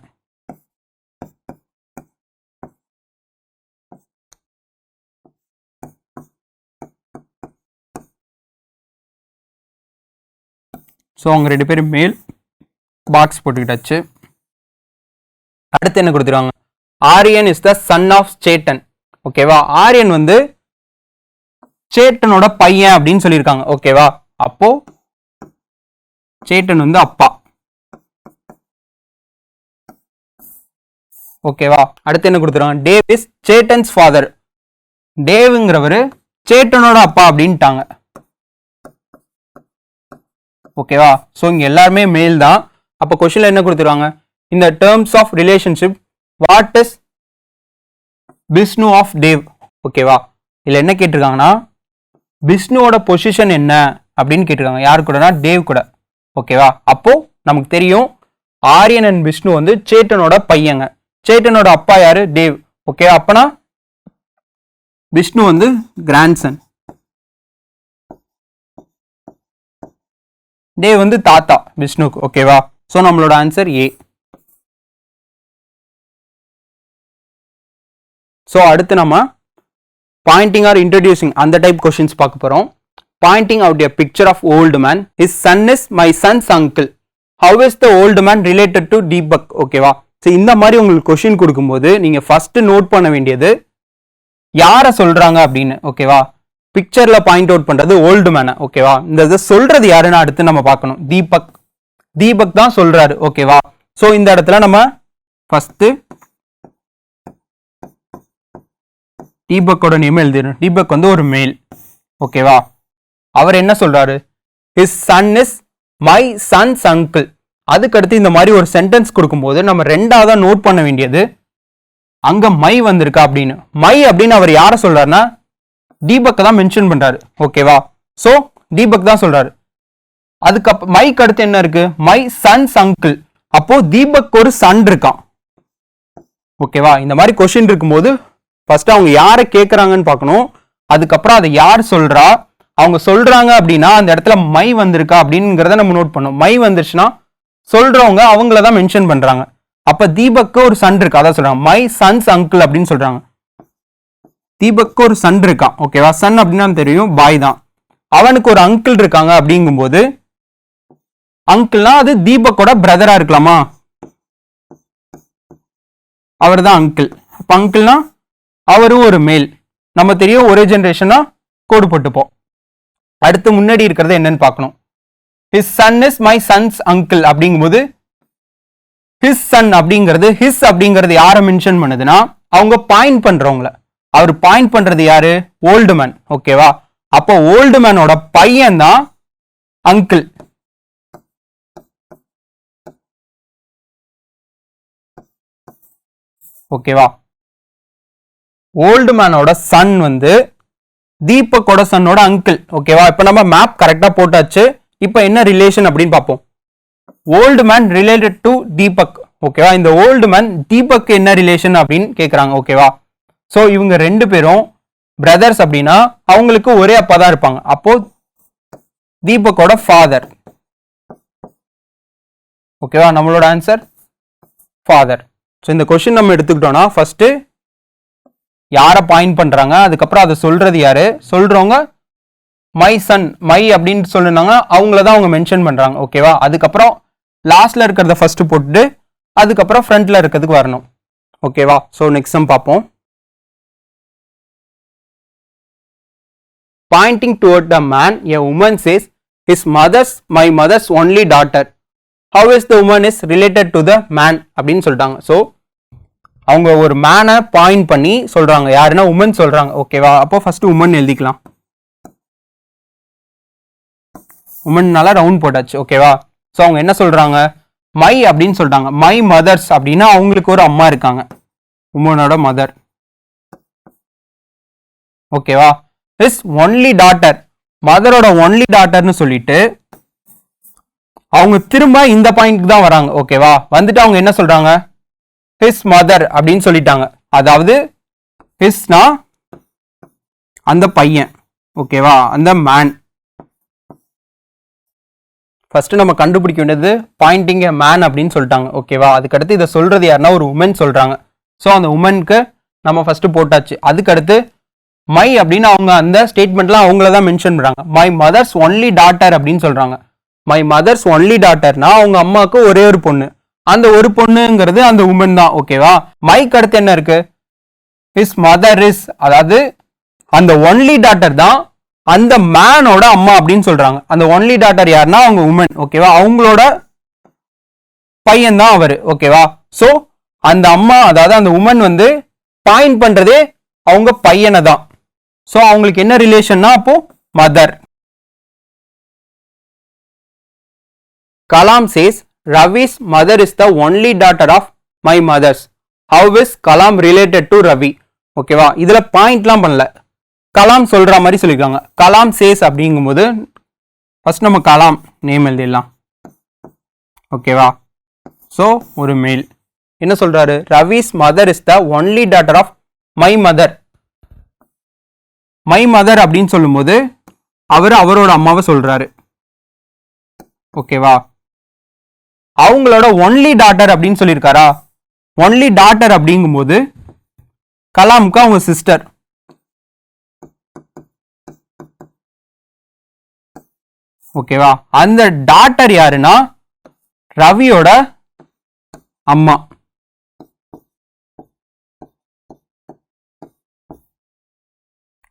ஸோ அவங்க 2 பேரும் மேல், பாக்ஸ் போட்டுக்கிட்டாச்சு. அடுத்து என்ன கொடுத்துருவாங்க? Aryan is the son of Chetan. ஓகேவா? ஆரியன் வந்து சேட்டனோட பையன் அப்படின்னு சொல்லியிருக்காங்க. ஓகேவா? அப்போ சேட்டன் வந்து அப்பா. ஓகேவா? அடுத்து என்ன கொடுத்துருவாங்க? Dave is Chetan's father. டேவ்ங்கிறவரு சேட்டனோட அப்பா அப்படின்ட்டாங்க. ஓகேவா? ஸோ இங்க எல்லாருமே மேல் தான். அப்போ கொஸ்டின்ல என்ன கொடுத்துருவாங்க? இந்த terms of relationship what is Vishnu of Dev. ஓகேவா? இதுல என்ன கேட்டிருக்காங்கன்னா விஷ்ணுவோட பொசிஷன் என்ன அப்படின்னு கேட்டிருக்காங்க. யாரு கூடனா டேவ் கூட. ஓகேவா? அப்போ நமக்கு தெரியும் ஆரியன் அண்ட் விஷ்ணு வந்து சேட்டனோட பையங்க. சேட்டனோட அப்பா யாரு? டேவ். ஓகே, அப்பனா விஷ்ணு வந்து கிராண்ட்சன், டேவ் வந்து தாத்தா விஷ்ணுக்கு. ஓகேவா? ஸோ நம்மளோட ஆன்சர் ஏ. ஸோ அடுத்து நம்ம பாயிண்டிங் ஆர் இன்ட்ரடியூசிங் அந்த டைப் கொஸ்டின்ஸ் பார்க்க போறோம். Pointing out a picture of old man. His son is my son's uncle. How is the old man related to Deepak? ஓகேவா? ஸோ இந்த மாதிரி உங்களுக்கு கொஸ்டின் கொடுக்கும்போது நீங்க ஃபர்ஸ்ட் நோட் பண்ண வேண்டியது யாரை சொல்றாங்க அப்படின்னு. ஓகேவா? பிக்சர்ல பாயிண்ட் அவுட் பண்றது ஓல்டு மேனை. ஓகேவா? இந்த இதை சொல்றது யாருன்னு அடுத்து நம்ம பார்க்கணும். தீபக். தீபக் தான் சொல்றாரு. ஓகேவா? ஸோ இந்த இடத்துல நம்ம ஃபர்ஸ்ட் தீபக்கோட நேம் எழுதிடணும். தீபக் வந்து ஒரு மேல். ஓகேவா? அவர் என்ன சொல்றாரு? his son is my son's uncle. அதுக்கடுத்து இந்த மாதிரி ஒரு சென்டென்ஸ் கொடுக்கும்போது நம்ம ரெண்டாவதா நோட் பண்ண வேண்டியது அங்க மை வந்திருக்கா அப்படின்னு. மை அப்படின்னு அவர் யாரை சொல்றாருன்னா தீபக் தான் மென்ஷன் பண்றாரு. ஓகேவா? சோ தீபக் தான் சொல்றாரு. அதுக்கு மைக்கு அடுத்து என்ன இருக்கு? My son's uncle. அப்போ தீபக் ஒரு சன் இருக்கான். ஓகேவா? இந்த மாதிரி கொஸ்டின் இருக்கும்போது ஃபர்ஸ்ட் அவங்க யாரை கேட்கறாங்கன்னு பார்க்கணும். அதுக்கப்புறம் அதை யார் சொல்றா, அவங்க சொல்றாங்க அப்படின்னா அந்த இடத்துல மை வந்திருக்கா அப்படிங்கிறத நம்ம நோட் பண்ணணும். மை வந்துருச்சுன்னா சொல்றவங்க அவங்கள தான் மென்ஷன் பண்றாங்க. அப்ப தீபக்கு ஒரு சன் இருக்கு, அதான் சொல்றாங்க மை சன்ஸ் அங்கிள் அப்படின்னு சொல்றாங்க. தீபக்கு ஒரு சன் இருக்கான். ஓகேவா? சன் அப்படின்னா தெரியும் பாய் தான். அவனுக்கு ஒரு அங்கிள் இருக்காங்க அப்படிங்கும்போது அங்கிள்னா அது தீபக்கோட பிரதரா இருக்கலாமா? அவர் தான் அங்கிள். அப்ப அங்கிள்னா அவரும் ஒரு மேல். நம்ம தெரியும் ஒரே ஜெனரேஷனா கோடு போட்டுப்போம். அடுத்து முன்னாடி இருக்கிறது என்னன்னு பார்க்கணும். his son is my son's uncle அப்படிங்கும்போது his son அப்படிங்கிறது his அப்படிங்கிறது யாரை மென்ஷன் பண்ணுதுன்னா அவங்க பாயிண்ட் பண்றவங்கள. அவர் பாயிண்ட் பண்றது யாரு? Old man. ஓகேவா? அப்போ ஓல்டு மேனோட பையன் தான் அங்கிள். ஓகேவா? ஓல்டு மேனோட சன் வந்து தீபக்கோட சன்னோட அங்கிள். ஓகேவா? இப்ப நம்ம மேப் கரெக்டா போட்டாச்சு. இப்ப என்ன ரிலேஷன் அப்படின்னு பார்ப்போம். Old man related to Deepak. ஓகேவா? இந்த ஓல்டு மேன் தீபக் என்ன ரிலேஷன் அப்படின்னு கேக்குறாங்க. ஓகேவா? சோ இவங்க ரெண்டு பேரும் பிரதர்ஸ் அப்படின்னா அவங்களுக்கு ஒரே அப்பா தான் இருப்பாங்க. அப்போ தீபக்கோட ஃபாதர். ஓகேவா? நம்மளோட ஆன்சர் ஃபாதர். ஸோ இந்த கொஸ்டின் நம்ம எடுத்துக்கிட்டோம்னா ஃபர்ஸ்ட் யாரை பாயிண்ட் பண்றாங்க, அதுக்கப்புறம் அதை சொல்றது யாரு, சொல்றவங்க மை சன் மை அப்படின்னு சொல்லிருந்தாங்க அவங்கள தான் அவங்க மென்ஷன் பண்றாங்க. ஓகேவா? அதுக்கப்புறம் லாஸ்ட்ல இருக்கிறத ஃபர்ஸ்ட் போட்டுட்டு அதுக்கப்புறம் ஃப்ரண்ட்ல இருக்கிறதுக்கு வரணும். ஓகேவா? ஸோ நெக்ஸ்ட் சம் பார்ப்போம். Pointing toward the man a woman says his mother's my mother's only daughter. how is the woman is related to the man அப்படின்னு சொல்லிட்டாங்க. ஸோ அவங்க ஒரு மேனை பாயிண்ட் பண்ணி சொல்றாங்க. யாருன்னா உமன் சொல்றாங்க. ஓகேவா? அப்போ ஃபர்ஸ்ட் உமன் எழுதிக்கலாம். உமன்னால ரவுண்ட் போட்டாச்சு. ஓகேவா? ஸோ அவங்க என்ன சொல்றாங்க? மை அப்படின்னு சொல்றாங்க. மை மதர்ஸ் அப்படின்னா அவங்களுக்கு ஒரு அம்மா இருக்காங்க, உமனோட மதர். ஓகேவா? இஸ் ஒன்லி டாட்டர், மதரோட ஒன்லி டாட்டர்னு சொல்லிட்டு அவங்க திரும்ப இந்த பாயிண்ட்க்கு தான் வராங்க. ஓகேவா? வந்துட்டு அவங்க என்ன சொல்றாங்க? ஹிஸ் மதர் அப்படின்னு சொல்லிட்டாங்க. அதாவது ஹிஸ்னா அந்த பையன். ஓகேவா? அந்த மேன். ஃபர்ஸ்ட் நம்ம கண்டுபிடிக்க வேண்டியது பாயிண்டிங் எ மேன் அப்படின்னு சொல்லிட்டாங்க. ஓகேவா? அதுக்கடுத்து இதை சொல்றது யாருன்னா ஒரு உமன் சொல்றாங்க. ஸோ அந்த உமனுக்கு நம்ம ஃபர்ஸ்ட் போட்டாச்சு. அதுக்கடுத்து மை அப்படின்னு அவங்க அந்த ஸ்டேட்மெண்ட்லாம் அவங்கள தான் மென்ஷன் பண்றாங்க. மை மதர்ஸ் ஒன்லி டாட்டர் அப்படின்னு சொல்றாங்க. மை மதர்ஸ் ஒன்லி டாட்டர்னா அவங்க அம்மாவுக்கு ஒரே ஒரு பொண்ணு. அந்த ஒரு பொண்ணுங்கிறது அந்த உமன் தான். ஓகேவா? மைக்கு அடுத்து என்ன இருக்கு? ஹிஸ் மதர் இஸ், அதாவது அந்த ஒன்லி டாட்டர் தான் அந்த மேனோட அம்மா அப்படின்னு சொல்றாங்க. அந்த ஒன்லி டாட்டர் யாருன்னா அவங்க உமன். ஓகேவா? அவங்களோட பையன் தான் அவரு. ஓகேவா? சோ அந்த அம்மா, அதாவது அந்த உமன் வந்து பாயிண்ட் பண்றதே அவங்க பையனை தான். சோ அவங்களுக்கு என்ன ரிலேஷன்னா அப்போ mother. Kalam says Ravi's mother is the only daughter of my mother's. How is Kalam related to Ravi? ஓகேவா? இதுல பாயிண்ட்லாம் பண்ணல, கலாம் சொல்ற மாதிரி சொல்லிருக்காங்க. கலாம் சேஸ் அப்படிங்கும்போது ஃபர்ஸ்ட் நம்ம கலாம் நேம் எழுதிடலாம். ஓகேவா? ஸோ ஒரு மேல் என்ன சொல்றாரு, Ravi's mother is the only daughter of my mother. My mother அப்படின்னு சொல்லும்போது அவரோட அம்மாவை சொல்றாரு. ஓகேவா? அவங்களோட ஒன்லி டாட்டர் அப்படின்னு சொல்லியிருக்காரா? ஒன்லி டாட்டர் அப்படிங்கும்போது கலாமுக்கு அவங்க சிஸ்டர். ஓகேவா? அந்த டாட்டர் யாருன்னா ரவியோட அம்மா.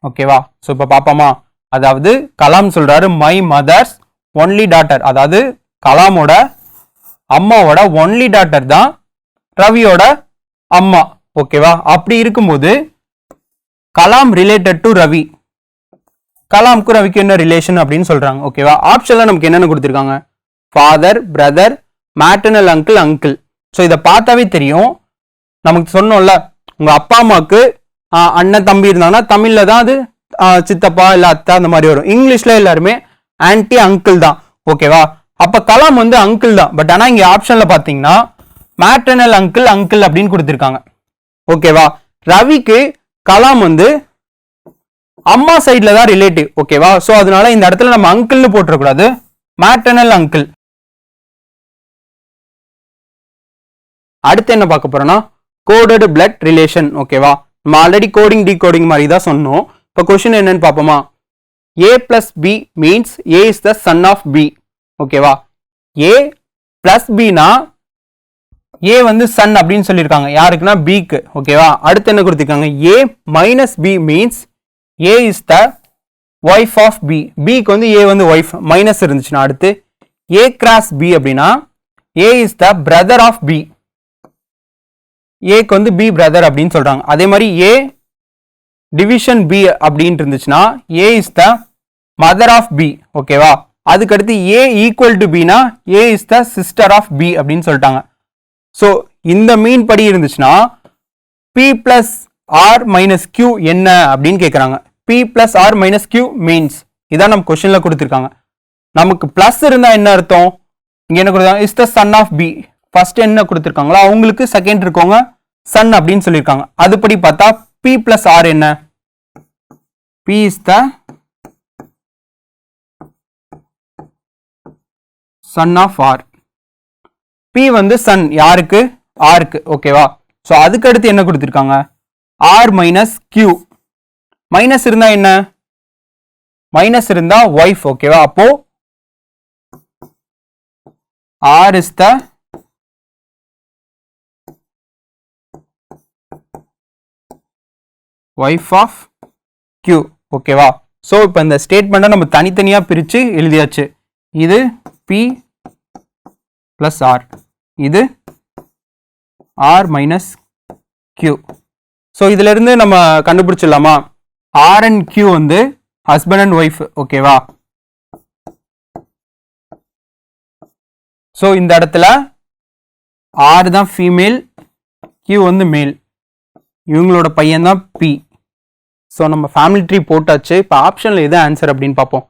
ஓகேவா? சோ இப்ப பாப்போமா, அதாவது கலாம் சொல்றாரு மை மதர்ஸ் ஒன்லி டாட்டர், அதாவது கலாமோட அம்மாவோட ஒன்லி டாட்டர் தான் ரவியோட அம்மா. ஓகேவா? அப்படி இருக்கும்போது கலாம் ரிலேட்டட் டு ரவி, கலாமுக்கு ரவிக்கு என்ன ரிலேஷன் அப்படின்னு சொல்றாங்க. ஓகேவா? ஆப்ஷன்ல நமக்கு என்னென்ன கொடுத்திருக்காங்க, father, brother, maternal uncle, uncle. So இதை பார்த்தாவே தெரியும், நமக்கு சொன்னோம்ல உங்க அப்பா அம்மாவுக்கு அண்ணன் தம்பி இருந்தாங்கன்னா தமிழ்ல தான் அது சித்தப்பா இல்ல அத்தா அந்த மாதிரி வரும். இங்கிலீஷ்ல எல்லாருமே ஆன்டி அங்கிள் தான். ஓகேவா? அப்ப கலாம் வந்து அங்கிள் தான். பட் ஆனா இங்க ஆப்ஷன்ல பாத்தீங்கன்னா மேட்டர்னல் அங்கிள், அங்கிள் அப்படின்னு கொடுத்திருக்காங்க. ஓகேவா? ரவிக்கு கலாம் வந்து அம்மா சைட்ல தான் ரிலேட்டிவ். ஓகேவா? சோ அதனால இந்த இடத்துல நம்ம அங்கிள்னு போட்டுறக்கூடாது, மேட்டர்னல் அங்கிள். அடுத்து என்ன பார்க்க போறோம்னா கோடட் பிளட் ரிலேஷன். ஓகேவா? நம்ம ஆல்ரெடி கோடிங் டிகோடிங் மாதிரி தான் சொன்னோம். இப்போ கொஸ்டின் என்னன்னு பார்ப்போமா, a plus B means a is the son of b. ஓகேவா? a பிளஸ் பினா a வந்து சன் அப்படின்னு சொல்லியிருக்காங்க யாருக்குன்னா பிக்கு. ஓகேவா? அடுத்து என்ன கொடுத்திருக்காங்க, a minus b means a is the wife of b. பிக்கு வந்து a வந்து ஒய்ஃப், மைனஸ் இருந்துச்சுன்னா. அடுத்து a கிராஸ் b அப்படின்னா a is the brother of b. ஏக்கு வந்து பி பிரதர் அப்படின்னு சொல்றாங்க. அதே மாதிரி ஏ டிவிஷன் பி அப்படின்னு இருந்துச்சுன்னா A is the mother of B. ஓகேவா? அதுக்கடுத்து ஏ ஈக்குவல் டு பினா A is the sister of B அப்படின்னு சொல்லிட்டாங்க. ஸோ இந்த மீன் படி இருந்துச்சுன்னா B plus R minus Q என்ன அப்படின்னு கேட்குறாங்க. B plus R minus Q means இதான் நம்ம கொஸ்டின்ல கொடுத்துருக்காங்க. நமக்கு பிளஸ் இருந்தா என்ன அர்த்தம், இங்க என்ன கொடுத்தாங்க, is the son of B. First என்ன கொடுத்திருக்காங்களோ அவங்களுக்கு செகண்ட் இருக்கவங்க சன் அப்படின்னு சொல்லியிருக்காங்க. அதுபடி பார்த்தா பி பிளஸ் ஆர் என்ன, B is the son of R. B வந்து சன் யாருக்கு, ஆருக்கு. ஓகேவா? ஸோ அதுக்கு அடுத்து என்ன கொடுத்திருக்காங்க, ஆர் மைனஸ் கியூ. மைனஸ் இருந்தா என்ன, மைனஸ் இருந்தா ஒய்ஃப். ஓகேவா? அப்போ R is the wife of Q. ஓகேவா? ஸோ இப்போ இந்த ஸ்டேட்மெண்ட்டை நம்ம தனித்தனியாக பிரித்து எழுதியாச்சு. இது பி பிளஸ் ஆர், இது ஆர் மைனஸ் கியூ. ஸோ இதுல இருந்து நம்ம கண்டுபிடிச்சிடலாமா, ஆர் அண்ட் கியூ வந்து ஹஸ்பண்ட் அண்ட் ஒய்ஃப். ஓகேவா? ஸோ இந்த இடத்துல ஆர் தான் ஃபீமேல், கியூ வந்து மேல், இவங்களோட பையன் தான் பி. ஸோ நம்ம ஃபேமிலி ட்ரீ போட்டாச்சு. இப்போ ஆப்ஷனில் எது ஆன்சர் அப்படின்னு பார்ப்போம்.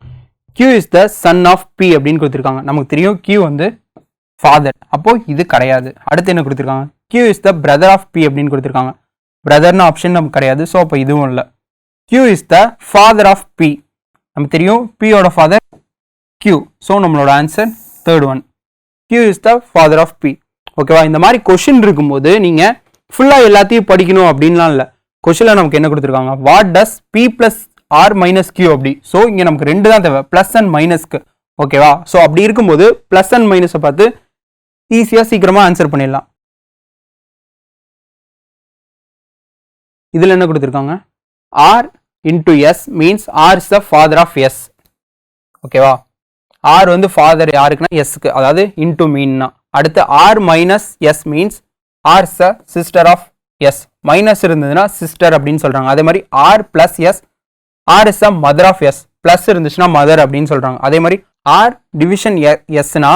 Q is the son of B அப்படின்னு கொடுத்துருக்காங்க. நமக்கு தெரியும் கியூ வந்து ஃபாதர், அப்போ இது கிடையாது. அடுத்து என்ன கொடுத்துருக்காங்க, Q is the brother of B அப்படின்னு கொடுத்துருக்காங்க. பிரதர்னு ஆப்ஷன் நமக்கு கிடையாது, ஸோ அப்போ இதுவும் இல்லை. Q is the father of B, நமக்கு தெரியும் பியோட ஃபாதர் கியூ. ஸோ நம்மளோட answer third one, Q is the father of B. ஓகேவா? இந்த மாதிரி கொஷின் இருக்கும்போது நீங்கள் ஃபுல்லாக எல்லாத்தையும் படிக்கணும் அப்படின்லாம் இல்லை. கொஸ்டின்ல நமக்கு என்ன கொடுத்துருக்காங்க, what does B plus R minus Q அப்படி. ஸோ இங்கே நமக்கு ரெண்டு தான் தேவை, பிளஸ் அண்ட் மைனஸ்க்கு. ஓகேவா? ஸோ அப்படி இருக்கும்போது பிளஸ் அண்ட் மைனஸை பார்த்து ஈஸியாக சீக்கிரமாக ஆன்சர் பண்ணிடலாம். இதில் என்ன கொடுத்துருக்காங்க, R into S means R is the father of S. ஓகேவா? ஆர் வந்து ஃபாதர் யாருக்குன்னா எஸ்க்கு, அதாவது இன்டூ மீன்னா. அடுத்து R minus S means R is the sister of S. Minus இருந்ததுன்னா சிஸ்டர் அப்படின்னு சொல்றாங்க. அதே மாதிரி R plus S, R is the mother of S. Plus இருந்துச்சுன்னா மதர் அப்படின்னு சொல்றாங்க. அதே மாதிரி ஆர் டிவிஷன் எஸ்னா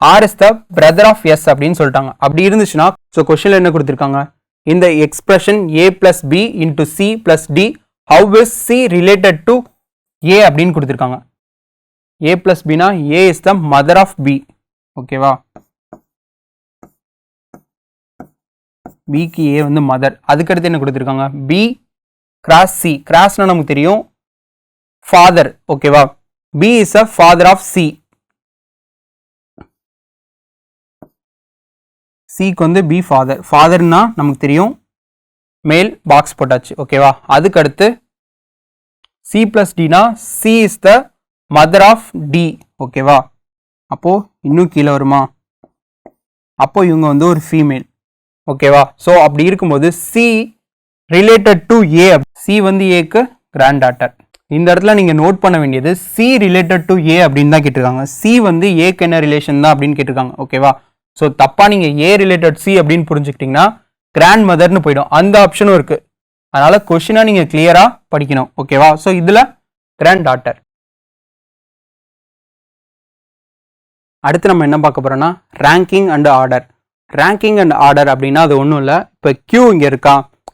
R is the brother of S அப்படின்னு சொல்லிட்டாங்க. அப்படி இருந்துச்சுன்னா ஸோ கொஸ்டின்ல என்ன கொடுத்துருக்காங்க, இந்த expression A plus B into C plus D, how is C related to A அப்படின்னு கொடுத்துருக்காங்க. a plus b னா a is the mother of b. ஓகேவா, b க்கு a வந்து மதர். அதுக்கடுத்து என்ன கொடுத்துருக்காங்க, b கிராஸ் c. கிராஸ்னா நமக்கு தெரியும் ஃபாதர். ஓகேவா, b is a father of c. c க்கு வந்து b ஃபாதர். ஃபாதர்னா நமக்கு தெரியும் மேல், பாக்ஸ் போட்டாச்சு. ஓகேவா, அதுக்கடுத்து c plus d னா c is the mother of d. ஓகேவா, அப்போ இன்னும் கீழே வருமா, அப்போ இவங்க வந்து ஒரு ஃபீமேல். ஓகேவா, ஸோ அப்படி இருக்கும்போது c related to a, c வந்து a க்கு கிராண்ட் டாட்டர். இந்த இடத்துல நீங்க நோட் பண்ண வேண்டியது c ரிலேட்டட் டு a அப்படின்னு தான் கேட்டிருக்காங்க. c வந்து a க்கு என்ன ரிலேஷன் தான் அப்படின்னு கேட்டிருக்காங்க. ஓகேவா, ஸோ தப்பா நீங்க a ரிலேட்டட் c அப்படின்னு புரிஞ்சுக்கிட்டீங்கன்னா கிராண்ட் மதர்னு போயிடும். அந்த ஆப்ஷனும் இருக்கு. அதனால கொஸ்டினா நீங்க கிளியரா படிக்கணும். ஓகேவா, ஸோ இதுல கிராண்ட் டாட்டர். அடுத்து நம்ம என்ன பார்க்க போறோம்னா ranking and order. Ranking and order அப்படின்னா அது ஒன்றும் இல்லை. இப்போ கியூ இங்கே இருக்கா,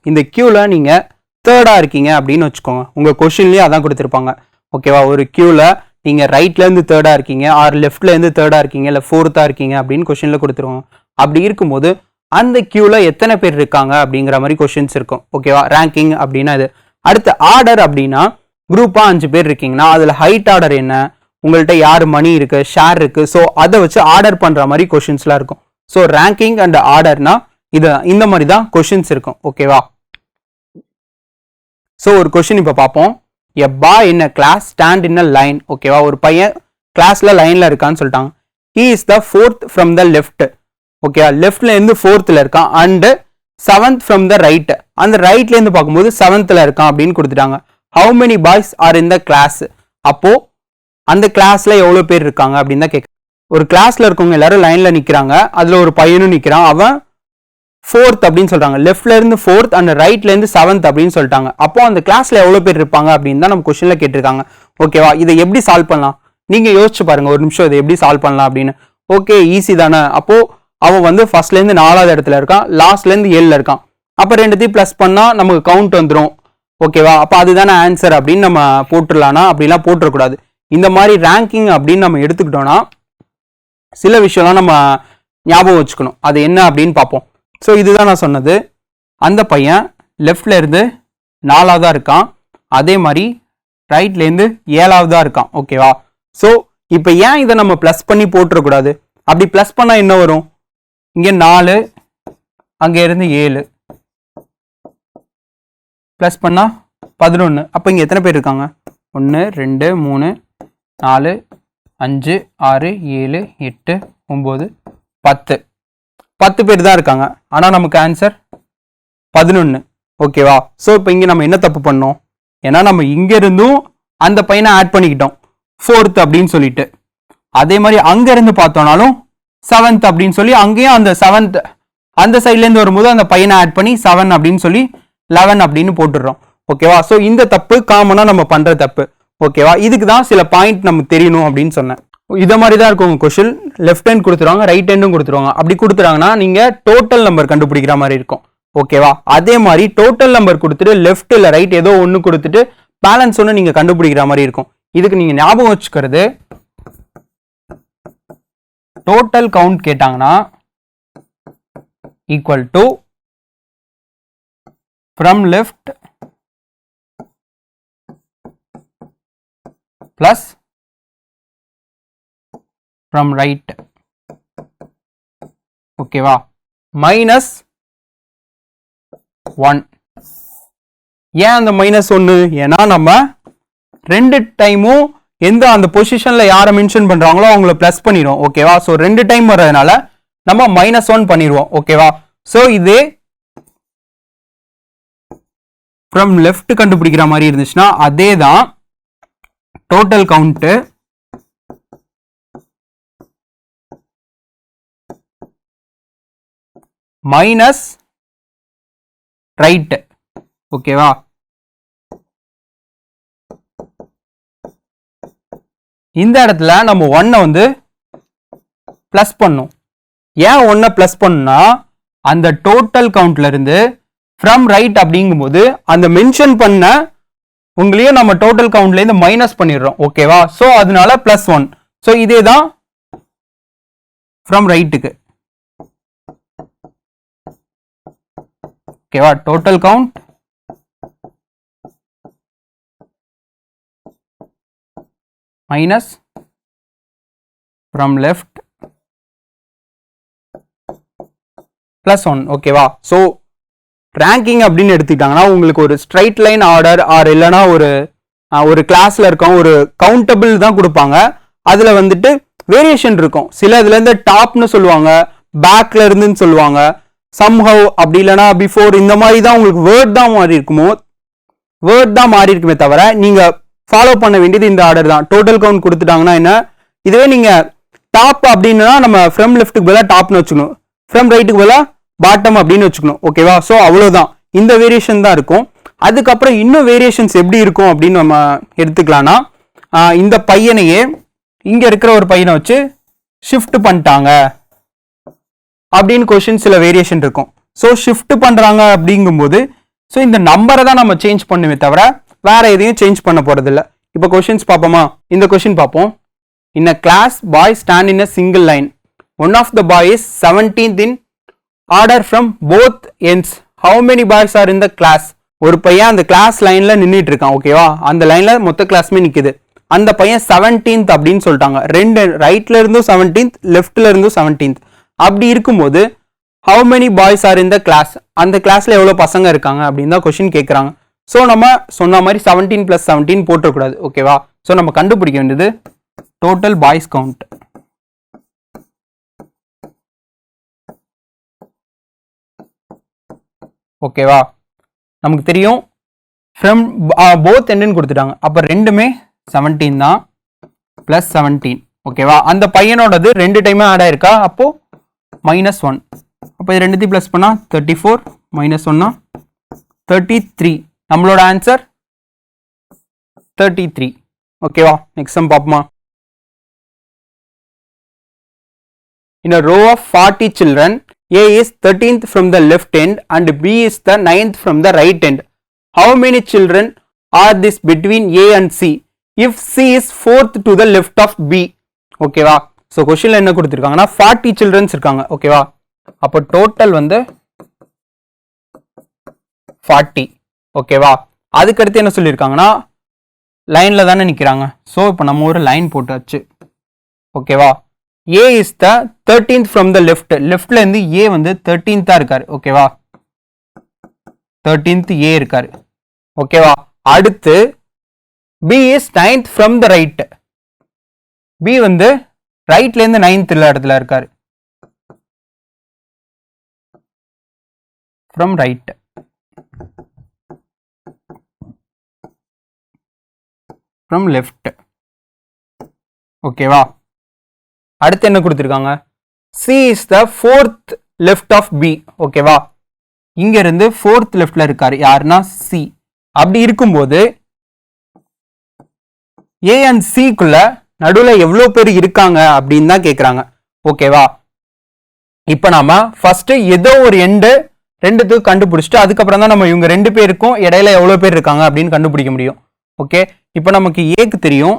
இந்த கியூவில் நீங்கள் தேர்டாக இருக்கீங்க அப்படின்னு வச்சுக்கோங்க. உங்கள் கொஷின்லேயே அதான் கொடுத்துருப்பாங்க. ஓகேவா, ஒரு கியூவில் நீங்கள் ரைட்லேருந்து தேர்டாக இருக்கீங்க, ஆர் லெஃப்ட்லேருந்து தேர்டாக இருக்கீங்க, இல்லை ஃபோர்த்தாக இருக்கீங்க அப்படின்னு கொஷினில் கொடுத்துருவாங்க. அப்படி இருக்கும்போது அந்த கியூவில் எத்தனை பேர் இருக்காங்க அப்படிங்கிற மாதிரி கொஷின்ஸ் இருக்கும். ஓகேவா, ரேங்கிங் அப்படின்னா இது. அடுத்து ஆர்டர் அப்படின்னா குரூப்பாக 5 பேர் இருக்கீங்கன்னா அதில் ஹைட் ஆர்டர் என்ன, உங்கள்கிட்ட யார் மணி இருக்கு, ஷேர் இருக்கு, ஸோ அதை வச்சு ஆர்டர் பண்ற மாதிரி கொஷின்ஸ்லாம் இருக்கும். ஸோ ரேங்கிங் அண்ட் ஆர்டர்னா இது இந்த மாதிரி தான் கொஷின்ஸ் இருக்கும். ஓகேவா, ஸோ ஒரு கொஷின் இப்போ பார்ப்போம். A boy in a class stand in a line. ஓகேவா, ஒரு பையன் கிளாஸ்ல லைன்ல இருக்கான்னு சொல்லிட்டாங்க. He is the 4th from the left. ஓகேவா, லெஃப்ட்ல இருந்து 4th இருக்கான். And 7th from the right, அந்த ரைட்ல இருந்து பார்க்கும்போது 7th இருக்கான் அப்படின்னு கொடுத்துட்டாங்க. How many boys are in the class, அப்போ அந்த கிளாஸ்ல எவ்வளவு பேர் இருக்காங்க அப்படின்னு தான் கேட்க. ஒரு கிளாஸ்ல இருக்கவங்க எல்லாரும் லைன்ல நிக்கிறாங்க, அதுல ஒரு பையனும் நிக்கிறான், அவன் 4th அப்படின்னு சொல்றாங்க. லெஃப்ட்ல இருந்து 4th அண்ட் ரைட்ல இருந்து 7th அப்படின்னு சொல்லிட்டாங்க. அப்போ அந்த கிளாஸ்ல எவ்வளவு பேர் இருப்பாங்க அப்படின்னு தான் நம்ம கொஸ்டின்ல கேட்டிருக்காங்க. ஓகேவா, இதை எப்படி சால்வ் பண்ணலாம் நீங்க யோசிச்சு பாருங்க ஒரு நிமிஷம், இதை எப்படி சால்வ் பண்ணலாம் அப்படின்னு. ஓகே, ஈஸி தானே. அப்போ அவன் வந்து ஃபர்ஸ்ட்ல இருந்து 4வது இடத்துல இருக்கான், லாஸ்ட்ல இருந்து 7ல இருக்கான். அப்ப ரெண்டுத்தையும் பிளஸ் பண்ணா நமக்கு கவுண்ட் வந்துடும். ஓகேவா, அப்ப அதுதானே ஆன்சர் அப்படின்னு நம்ம போட்டுடலாம்னா அப்படிலாம் போட்டுறக்கூடாது. இந்த மாதிரி ரேங்கிங் அப்படின்னு நம்ம எடுத்துக்கிட்டோம்னா சில விஷயம்லாம் நம்ம ஞாபகம் வச்சுக்கணும். அது என்ன அப்படின்னு பார்ப்போம். ஸோ இதுதான் நான் சொன்னது. அந்த பையன் லெஃப்ட்ல இருந்து 4வதா இருக்கான், அதே மாதிரி ரைட்ல இருந்து 7வதா இருக்கான். ஓகேவா, ஸோ இப்போ ஏன் இதை நம்ம பிளஸ் பண்ணி போட்டுறக்கூடாது, அப்படி பிளஸ் பண்ணா என்ன வரும், இங்கே 4 அங்க இருந்து 7 பிளஸ் பண்ணா 11. அப்போ இங்க எத்தனை பேர் இருக்காங்க, 1 2 3 4 5 6 7 8 9 10 பேர் தான் இருக்காங்க. ஆனா நமக்கு ஆன்சர் 11. ஓகேவா, ஸோ இப்போ இங்க நம்ம என்ன தப்பு பண்ணோம், ஏன்னா நம்ம இங்க இருந்தும் அந்த பையனை ஆட் பண்ணிக்கிட்டோம் 4th அப்படின்னு சொல்லிட்டு. அதே மாதிரி அங்க இருந்து பார்த்தோம்னாலும் 7th அப்படின்னு சொல்லி அங்கேயும் அந்த 7th அந்த சைட்ல இருந்து வரும்போது அந்த பையனை ஆட் பண்ணி 7 அப்படின்னு சொல்லி 11 அப்படின்னு போட்டுடுறோம். ஓகேவா, ஸோ இந்த தப்பு காமனா நம்ம பண்ற தப்பு. ஓகேவா, இதுக்கு தான் சில பாயிண்ட் நமக்கு தெரியணும் அப்படின்னு சொன்னேன். இதை மாதிரி தான் இருக்கும் உங்க கொஸ்டின். லெஃப்ட் ஹேண்ட் கொடுத்துருவாங்க, ரைட் ஹேண்டும் கொடுத்துருவாங்க. அப்படி கொடுத்துறாங்கன்னா நீங்க டோட்டல் நம்பர் கண்டுபிடிக்கிற மாதிரி இருக்கும். ஓகேவா, அதே மாதிரி டோட்டல் நம்பர் கொடுத்துட்டு லெஃப்ட் இல்ல ரைட் ஏதோ ஒன்று கொடுத்துட்டு பேலன்ஸ் ஒன்று நீங்க கண்டுபிடிக்கிற மாதிரி இருக்கும். இதுக்கு நீங்க ஞாபகம் வச்சுக்கிறது, டோட்டல் கவுண்ட் கேட்டாங்கன்னா equal to from left plus from right. ஓகேவா, மைனஸ் 1. ஏன் அந்த -1, ஏன்னா நம்ம 2 டைமும் எந்த அந்த பொசிஷன்ல யாரை மென்ஷன் பண்றாங்களோ அவங்கள பிளஸ் பண்ணிடுவோம். ஓகேவா, ஸோ 2 டைம் வர்றதுனால நம்ம -1 பண்ணிடுவோம். ஓகேவா, ஸோ இது ஃப்ரம் லெஃப்ட் கண்டுபிடிக்கிற மாதிரி இருந்துச்சுன்னா அதே தான் டோட்டல் கவுண்ட் மைனஸ் ரைட். ஓகேவா, இந்த இடத்துல நம்ம 1 வந்து பிளஸ் பண்ணும். ஏன் 1 பிளஸ் பண்ணா, அந்த டோட்டல் கவுண்ட்ல இருந்து ஃப்ரம் ரைட் அப்படிங்கும்போது அந்த மென்ஷன் பண்ண உங்களையும் நம்ம டோட்டல் கவுண்ட்ல இருந்து மைனஸ் பண்ணிடுறோம் ஓகேவா சோ அதனால +1 சோ இதே தான் ஃப்ரம் ரைட்டுக்கு ஓகேவா total count minus from left +1 ஓகேவா சோ ரேங்கிங் அப்படின்னு எடுத்துக்கிட்டாங்கன்னா உங்களுக்கு ஒரு ஸ்ட்ரைட் லைன் ஆர்டர் ஆர் இல்லைனா ஒரு கிளாஸ்ல இருக்கும் ஒரு கவுண்டபிள் தான் கொடுப்பாங்க அதுல வந்துட்டு வேரியேஷன் இருக்கும் சில இதுல இருந்து டாப்னு சொல்லுவாங்க பேக்ல இருந்துன்னு சொல்லுவாங்க சம்ஹவ் அப்படி இல்லைனா பிஃபோர் இந்த மாதிரி தான் உங்களுக்கு வேர்ட் தான் மாறி இருக்குமே தவிர நீங்க ஃபாலோ பண்ண வேண்டியது இந்த ஆர்டர் தான் டோட்டல் கவுண்ட் கொடுத்துட்டாங்கன்னா என்ன இதுவே நீங்க டாப் அப்படின்னா நம்ம ஃப்ரம் லெஃப்ட்டுக்கு பதிலாக டாப்னு வச்சுக்கணும் ஃப்ரம் ரைட்டுக்கு பதிலாக பாட்டம் அப்படின்னு வச்சுக்கணும் ஓகேவா ஸோ அவ்வளோதான் இந்த வேரியேஷன் தான் இருக்கும் அதுக்கப்புறம் இன்னும் வேரியேஷன்ஸ் எப்படி இருக்கும் அப்படின்னு நம்ம எடுத்துக்கலாம்னா இந்த பையனையே இங்க இருக்கிற ஒரு பையனை வச்சு ஷிஃப்ட் பண்ணிட்டாங்க அப்படின்னு கொஸ்டின் சில வேரியேஷன் இருக்கும் ஸோ ஷிஃப்ட் பண்றாங்க அப்படிங்கும்போது ஸோ இந்த நம்பரை தான் நம்ம சேஞ்ச் பண்ணுமே தவிர வேற எதையும் சேஞ்ச் பண்ண போறது இல்லை இப்போ கொஸ்டின்ஸ் பார்ப்போமா இந்த கொஸ்டின் பார்ப்போம் in a class boy stand in a single line one of the boy is 17th in order from both ends how many boys are in the class ஒரு பையன் அந்த கிளாஸ் லைன்ல நின்னுட்டு இருக்கான் ஓகேவா அந்த லைன்ல மொத்த கிளாஸ்மே நிக்குது அந்த பையன் 17th அப்படின்னு சொல்லிட்டாங்க ரெண்டு ரைட்ல இருந்தும் 17th லெஃப்ட்ல இருந்தும் 17th அப்படி இருக்கும்போது how many boys are in the class அந்த கிளாஸ்ல எவ்வளவு பசங்க இருக்காங்க அப்படின்னு தான் கொஸ்டின் கேட்கறாங்க ஸோ நம்ம சொன்ன மாதிரி 17 + 17 போட்டுறக்கூடாது ஓகேவா ஸோ நம்ம கண்டுபிடிக்க வேண்டியது டோட்டல் பாய்ஸ் கவுண்ட் ஓகேவா நமக்கு தெரியும் ஃப்ரம் போத் எண்டுன்னு கொடுத்துட்டாங்க அப்போ ரெண்டுமே 17 தான் +17 ஓகேவா அந்த பையனோடது ரெண்டு டைமே ஆட் ஆயிருக்கா அப்போ -1 அப்போ இது ரெண்டுத்தையும் ப்ளஸ் பண்ணா 34 -1 33 நம்மளோட ஆன்சர் 33 ஓகேவா நெக்ஸ்ட் சம் பார்ப்போமா in a row of 40 children A is 13th from the left end and B is the 9th from the right end. How many children are this between A and C? If C is 4th to the left of B. ஓகேவா so கொஸ்டின்ல என்ன கொடுத்துருக்காங்கன்னா 40 children's இருக்காங்க ஓகேவா அப்போ total வந்து 40 ஓகேவா அதுக்கடுத்து என்ன சொல்லியிருக்காங்கன்னா லைன்ல தானே நிற்கிறாங்க ஸோ இப்போ நம்ம ஒரு லைன் போட்டாச்சு ஓகேவா A is the 13th from the left லெஃப்ட்ல இருந்து A வந்து 13th இருக்காரு ஓகேவா 13th A இருக்காரு ஓகேவா அடுத்து B is 9th from the right B வந்து ரைட்ல இருந்து 9th இடத்துல இருக்காரு from right from left ஓகேவா அடுத்து என்ன கொடுத்திருக்காங்க C is the 4th left of B ஓகேவா இங்க இருந்து 4th லெஃப்ட்ல இருக்காரு யாருன்னா C அப்படி இருக்கும்போது A and C குள்ள நடுவுல எவ்வளவு பேர் இருக்காங்க அப்படின்னு தான் கேக்குறாங்க ஓகேவா இப்போ நாம ஃபர்ஸ்ட் ஏதோ ஒரு எண்டு ரெண்டுத்துக்கு கண்டுபிடிச்சிட்டு அதுக்கப்புறம் தான் நம்ம இவங்க ரெண்டு பேருக்கும் இடையில எவ்வளவு பேர் இருக்காங்க அப்படின்னு கண்டுபிடிக்க முடியும் ஓகே இப்போ நமக்கு ஏக்கு தெரியும்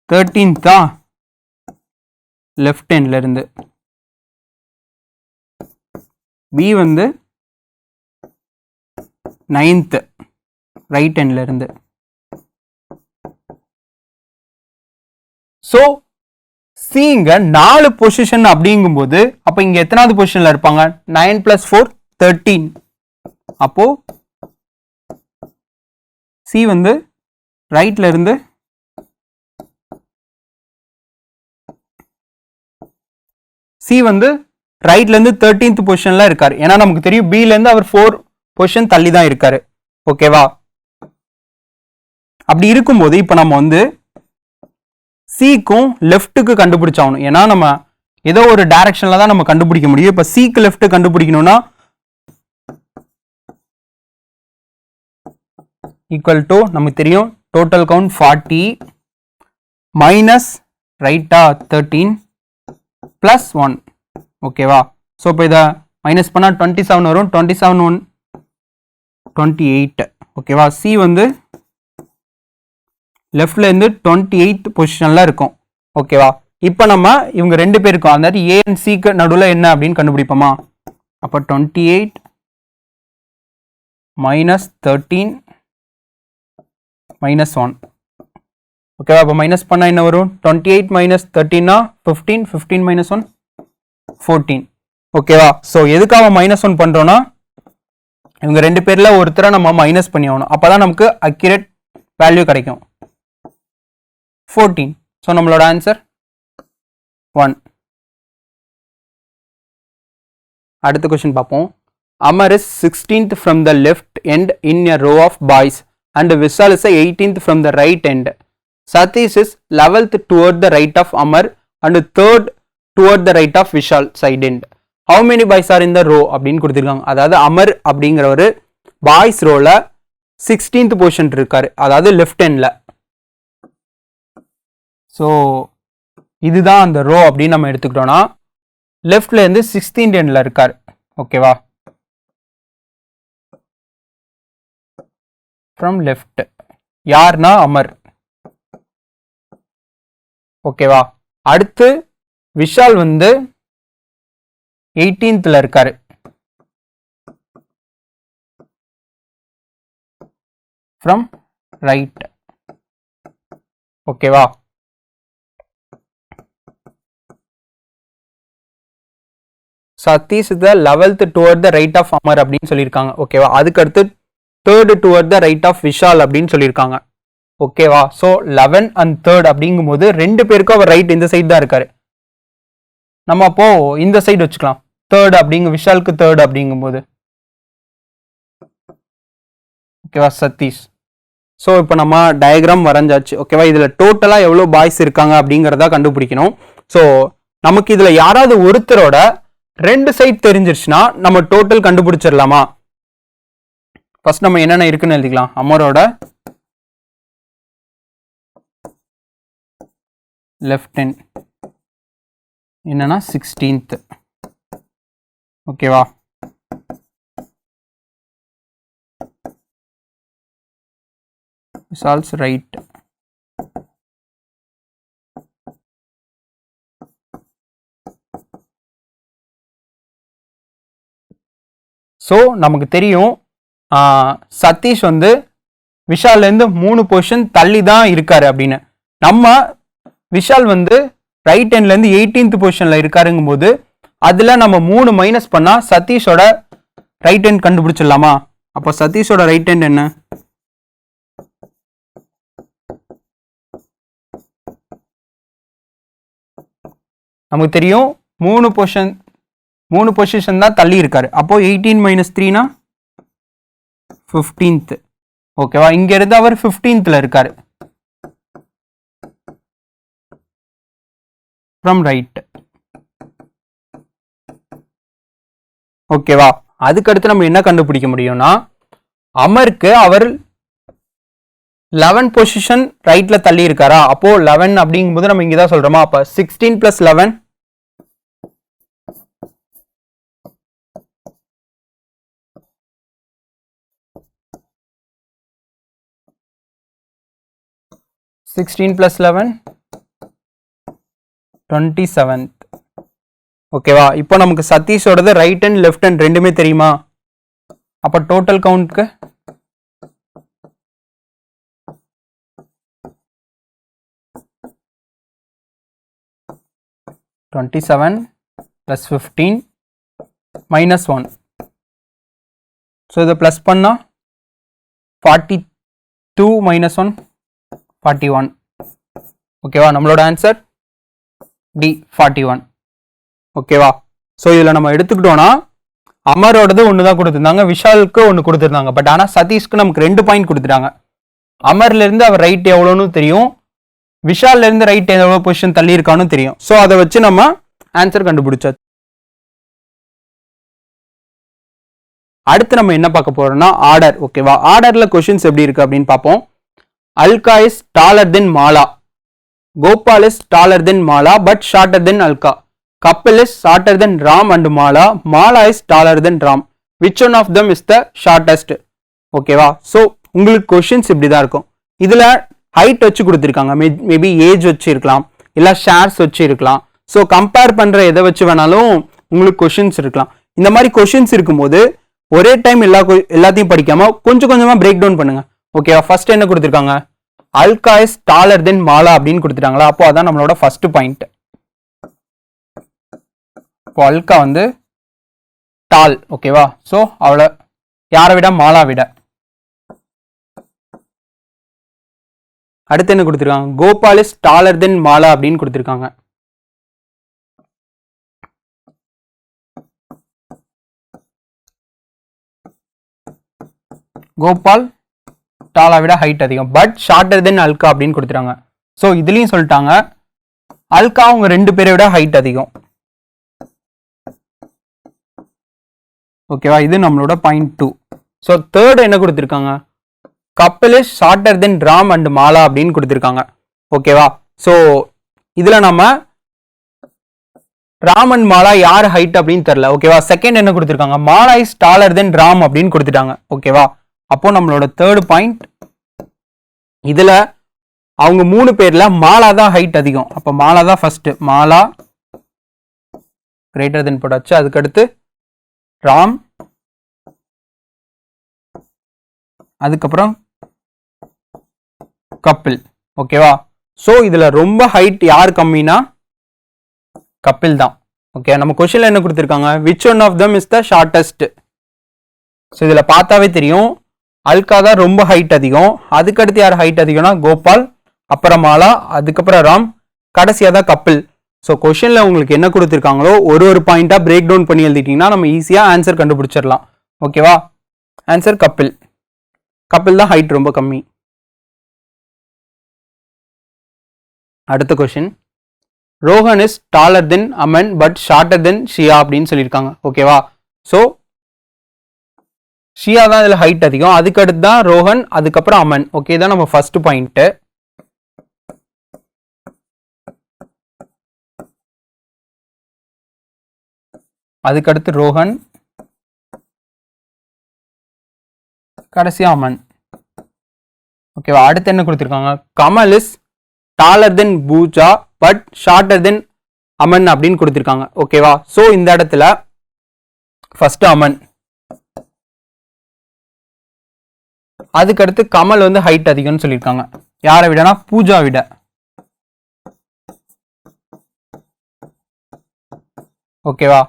13th தான் லெஃப்ட் ஹேண்ட்ல இருந்து B வந்து 9th ரைட் ஹேண்ட்ல இருந்து ஸோ C இங்க 4 பொசிஷன் அப்படிங்கும்போது அப்ப இங்க எத்தனாவது பொசிஷன்ல இருப்பாங்க 9 + 4 13 அப்போ C வந்து ரைட்ல இருந்து C வந்து ரைட்ல இருந்து 13th பொசிஷன்ல இருக்காரு ஏன்னா நமக்கு தெரியும் B ல இருந்து அவர் 4 பொசிஷன் தள்ளி தான் இருக்காரு ஓகேவா அப்படி இருக்கும்போது இப்போ நம்ம வந்து Cக்கும் லெஃப்ட்டுக்கு கண்டுபிடிச்சாகணும் ஏன்னா நம்ம ஏதோ ஒரு டைரக்ஷன்ல தான் நம்ம கண்டுபிடிக்க முடியும் இப்போ Cக்கு லெஃப்ட் கண்டுபிடிக்கணும்னா ஈக்குவல் டு நமக்கு தெரியும் டோட்டல் கவுண்ட் 40 மைனஸ் ரைட்டா 13 plus 1 ஓகேவா ஸோ இப்போ இதை மைனஸ் பண்ணால் 27 வரும் 27 1 28. ஓகேவா, சி வந்து லெஃப்ட்ல இருந்து 28th பொசிஷன்ல இருக்கும். ஓகேவா, இப்போ நம்ம இவங்க ரெண்டு பேருக்கும் அதாவது ஏ அண்ட் சிக்கு நடுவில் என்ன அப்படின்னு கண்டுபிடிப்போமா? அப்போ 28 மைனஸ் 13 மைனஸ் 1. ஓகேவா, அப்போ மைனஸ் பண்ணால் என்ன வரும்? 28 மைனஸ் 13னா 15, 15 மைனஸ் 1 14. ஓகேவா, ஸோ எதுக்காக மைனஸ் 1 பண்ணுறோன்னா இவங்க ரெண்டு பேரில் ஒருத்தரை நம்ம மைனஸ் பண்ணி ஆகணும், அப்போ தான் நமக்கு அக்யூரேட் வேல்யூ கிடைக்கும். 14. ஸோ நம்மளோட ஆன்சர் 1. அடுத்த கொஸ்டின் பார்ப்போம். Amar is 16th from the left end in a row of boys and Vishal is 18th from the right end. Satish is 11th toward the right of Amar and 3rd toward the right of Vishal side end. How many boys are in the row அப்படின்னு கொடுத்துருக்காங்க. அதாவது அமர் அப்படிங்கிற ஒரு boys ரோல 16th position இருக்காரு, அதாவது left எண்ட்ல. So இதுதான் அந்த ரோ அப்படின்னு நம்ம எடுத்துக்கிட்டோம்னா லெஃப்ட்ல இருந்து 16th எண்ட்ல இருக்காரு. ஓகேவா, ஃப்ரம் லெஃப்ட் யார்னா அமர். ஓகேவா, அடுத்து விஷால் வந்து 18th இருக்காரு. From right. ஓகேவா, சதீஷ் த 11th toward the right of Amar அப்படின்னு சொல்லியிருக்காங்க. ஓகேவா, அதுக்கு அடுத்து 3rd toward the right of Vishal அப்படின்னு சொல்லியிருக்காங்க. ஓகேவா, ஸோ 11 and 3rd அப்படிங்கும் போது ரெண்டு பேருக்கும் அவர் ரைட் இந்த சைடு தான் இருக்காரு. நம்ம அப்போ இந்த சைடு வச்சுக்கலாம். 3rd அப்படிங்க விஷாலுக்கு 3rd அப்படிங்கும்போது ஓகேவா சதீஷ். ஸோ இப்போ நம்ம டயக்ராம் வரைஞ்சாச்சு. ஓகேவா, இதில் டோட்டலாக எவ்வளோ பாய்ஸ் இருக்காங்க அப்படிங்கிறத கண்டுபிடிக்கணும். ஸோ நமக்கு இதில் யாராவது ஒருத்தரோட ரெண்டு சைட் தெரிஞ்சிருச்சுன்னா நம்ம டோட்டல் கண்டுபிடிச்சிடலாமா? ஃபர்ஸ்ட் நம்ம என்னென்ன இருக்குன்னு எழுதிக்கலாம். அமரோட லெஃப்ட் ஹேண்ட் என்னன்னா 16th. ஓகேவா, Vishal's right. ஸோ நமக்கு தெரியும் சதீஷ் வந்து விஷால்லேருந்து 3 பொசிஷன் தள்ளி தான் இருக்காரு அப்படின்னு. நம்ம விஷால் வந்து ரைட் ஹேண்ட்லேருந்து 18th பொசிஷனில் இருக்காருங்கும் போது அதில் நம்ம 3 மைனஸ் பண்ணால் சதீஷோட ரைட் ஹேண்ட் கண்டுபிடிச்சிடலாமா? அப்போ சதீஷோட ரைட் ஹேண்ட் என்ன? நமக்கு தெரியும் 3 பொசிஷன் தான் தள்ளி இருக்காரு. அப்போ 18 மைனஸ் 3னா 15th. ஓகேவா, இங்க இருந்து அவர் 15th இருக்காரு ஃப்ரம் ரைட். ஓகேவா, அதுக்கடுத்து நம்ம என்ன கண்டுபிடிக்க முடியும்னா அமருக்கு அவர் 11 பொசிஷன் ரைட்ல தள்ளி இருக்காரா? அப்போ 11 அப்படிங்கும்போது நம்ம இங்கதான் சொல்றோமா? அப்ப 16 + 11 16 + 11 27th. ஓகேவா, இப்போ நமக்கு சதீஷோடது ரைட் ஹேண்ட் லெஃப்ட் ஹேண்ட் ரெண்டுமே தெரியுமா? அப்போ டோட்டல் கவுண்ட்க்கு 27 + 15 -1. ஸோ இதை ப்ளஸ் பண்ணால் 42 - 1 41. ஓகேவா, நம்மளோட ஆன்சர் டி 41. ஓகேவா, ஸோ இதில் நம்ம எடுத்துக்கிட்டோன்னா அமரோடது ஒன்று தான் கொடுத்துருந்தாங்க, விஷாலுக்கு ஒன்று கொடுத்துருந்தாங்க. பட் ஆனால் சதீஷ்க்கு நமக்கு 2 பாயிண்ட் கொடுத்துட்டாங்க. அமர்லேருந்து அவர் ரைட் எவ்வளோன்னு தெரியும், விஷால்லேருந்து ரைட் எவ்வளோ பொசிஷன் தள்ளி இருக்கான்னு தெரியும். ஸோ அதை வச்சு நம்ம ஆன்சர் கண்டுபிடிச்சாச்சு. அடுத்து நம்ம என்ன பார்க்க போறோம்னா ஆர்டர். ஓகேவா, ஆர்டர்ல கொஸ்டின்ஸ் எப்படி இருக்கு அப்படின்னு பார்ப்போம். Alka is taller than Mala. Gopal is taller than Mala but shorter than Alka. Kapil is shorter than Ram and Mala. Mala is taller than Ram. Which one of them is the shortest? ஓகேவா? ஸோ உங்களுக்கு கொஷின்ஸ் இப்படி தான் இருக்கும். இதில் ஹைட் வச்சு கொடுத்துருக்காங்க, மேபி ஏஜ் வச்சு இருக்கலாம், இல்லை ஷேர்ஸ் வச்சு இருக்கலாம். ஸோ கம்பேர் பண்ணுற எதை வச்சு வேணாலும் உங்களுக்கு கொஷின்ஸ் இருக்கலாம். இந்த மாதிரி கொஷின்ஸ் இருக்கும்போது ஒரே டைம் எல்லாத்தையும் படிக்காம கொஞ்சம் கொஞ்சமாக பிரேக் டவுன் பண்ணுங்க. ஓகேவா? ஃபர்ஸ்ட் என்ன கொடுத்துருக்காங்க, Alka is taller than Mala அப்படின்னு கொடுத்துட்டாங்களா, அப்போ அதான் நம்மளோட ஃபர்ஸ்ட் பாயிண்ட். இப்போ அல்கா வந்து டால், ஓகேவா? ஸோ அவளை யாரை விட, மாலா விட. அடுத்து என்ன கொடுத்துருக்காங்க, Gopal is taller than Mala அப்படின்னு கொடுத்துருக்காங்க. கோபால் டாலா விட ஹைட் அதிகம், பட் ஷார்ட்டர் தென் அல்கா அப்படின்னு கொடுத்துட்டாங்க. ஸோ இதுலயும் சொல்லிட்டாங்க அல்கா அவங்க 2 பேரை விட ஹைட் அதிகம். ஓகேவா? இது நம்மளோட பாயிண்ட் 2. ஸோ தேர்ட் என்ன கொடுத்துருக்காங்க, கப்பல் is shorter than Ram and Mala அப்படின்னு கொடுத்துருக்காங்க. ஓகேவா? ஸோ இதுல நம்ம ராம் அண்ட் மாலா யார் ஹைட் அப்படின்னு தெரியல. ஓகேவா? செகண்ட் என்ன கொடுத்துருக்காங்க, Mala is taller than Ram அப்படின்னு கொடுத்துட்டாங்க. ஓகேவா? அப்போ நம்மளோட தேர்ட் பாயிண்ட், இதுல அவங்க 3 பேர்ல மாலா தான் ஹைட் அதிகம். அப்போ மாலா தான் ஃபர்ஸ்ட், மாலா கிரேட்டர் தென் போட்டாச்சு. அதுக்கடுத்து ராம், அதுக்கப்புறம் கப்பில். ஓகேவா? ஸோ இதுல ரொம்ப ஹைட் யார் கம்மினா கப்பில் தான். ஓகே, நம்ம கொஸ்டின்ல என்ன கொடுத்துருக்காங்க, which one of them is the shortest. So இதுல பார்த்தாவே தெரியும் அல்கா தான் ரொம்ப ஹைட் அதிகம். அதுக்கடுத்து யார் ஹைட் அதிகம்னா கோபால், அப்புறம் மாலா, அதுக்கப்புறம் ராம், கடைசியா தான் கப்பில். ஸோ கொஸ்டின்ல உங்களுக்கு என்ன கொடுத்துருக்காங்களோ ஒரு பாயிண்டா பிரேக் டவுன் பண்ணி எழுதிட்டீங்கன்னா நம்ம ஈஸியா ஆன்சர் கண்டுபிடிச்சிடலாம். ஓகேவா? ஆன்சர் கப்பில். கப்பில் தான் ஹைட் ரொம்ப கம்மி. அடுத்த question, Rohan is taller than Aman but shorter than Shiya அப்படின்னு சொல்லியிருக்காங்க. ஓகேவா? ஸோ ஷியா தான் இதில் ஹைட் அதிகம், அதுக்கடுத்து தான் ரோஹன், அதுக்கப்புறம் அமன். ஓகே, தான் நம்ம ஃபர்ஸ்ட் பாயிண்ட். அதுக்கடுத்து ரோஹன், கடைசியா அமன். ஓகேவா? அடுத்து என்ன கொடுத்துருக்காங்க, Kamal is taller than Pooja but shorter than Aman அப்படின்னு கொடுத்துருக்காங்க. ஓகேவா? ஸோ இந்த இடத்துல ஃபர்ஸ்ட் அமன், அதுக்கடுத்து கமல் வந்து ஹைட் அதிகம்னு சொல்லியிருக்காங்க. யாரை விடனா பூஜா விட. ஓகேவா?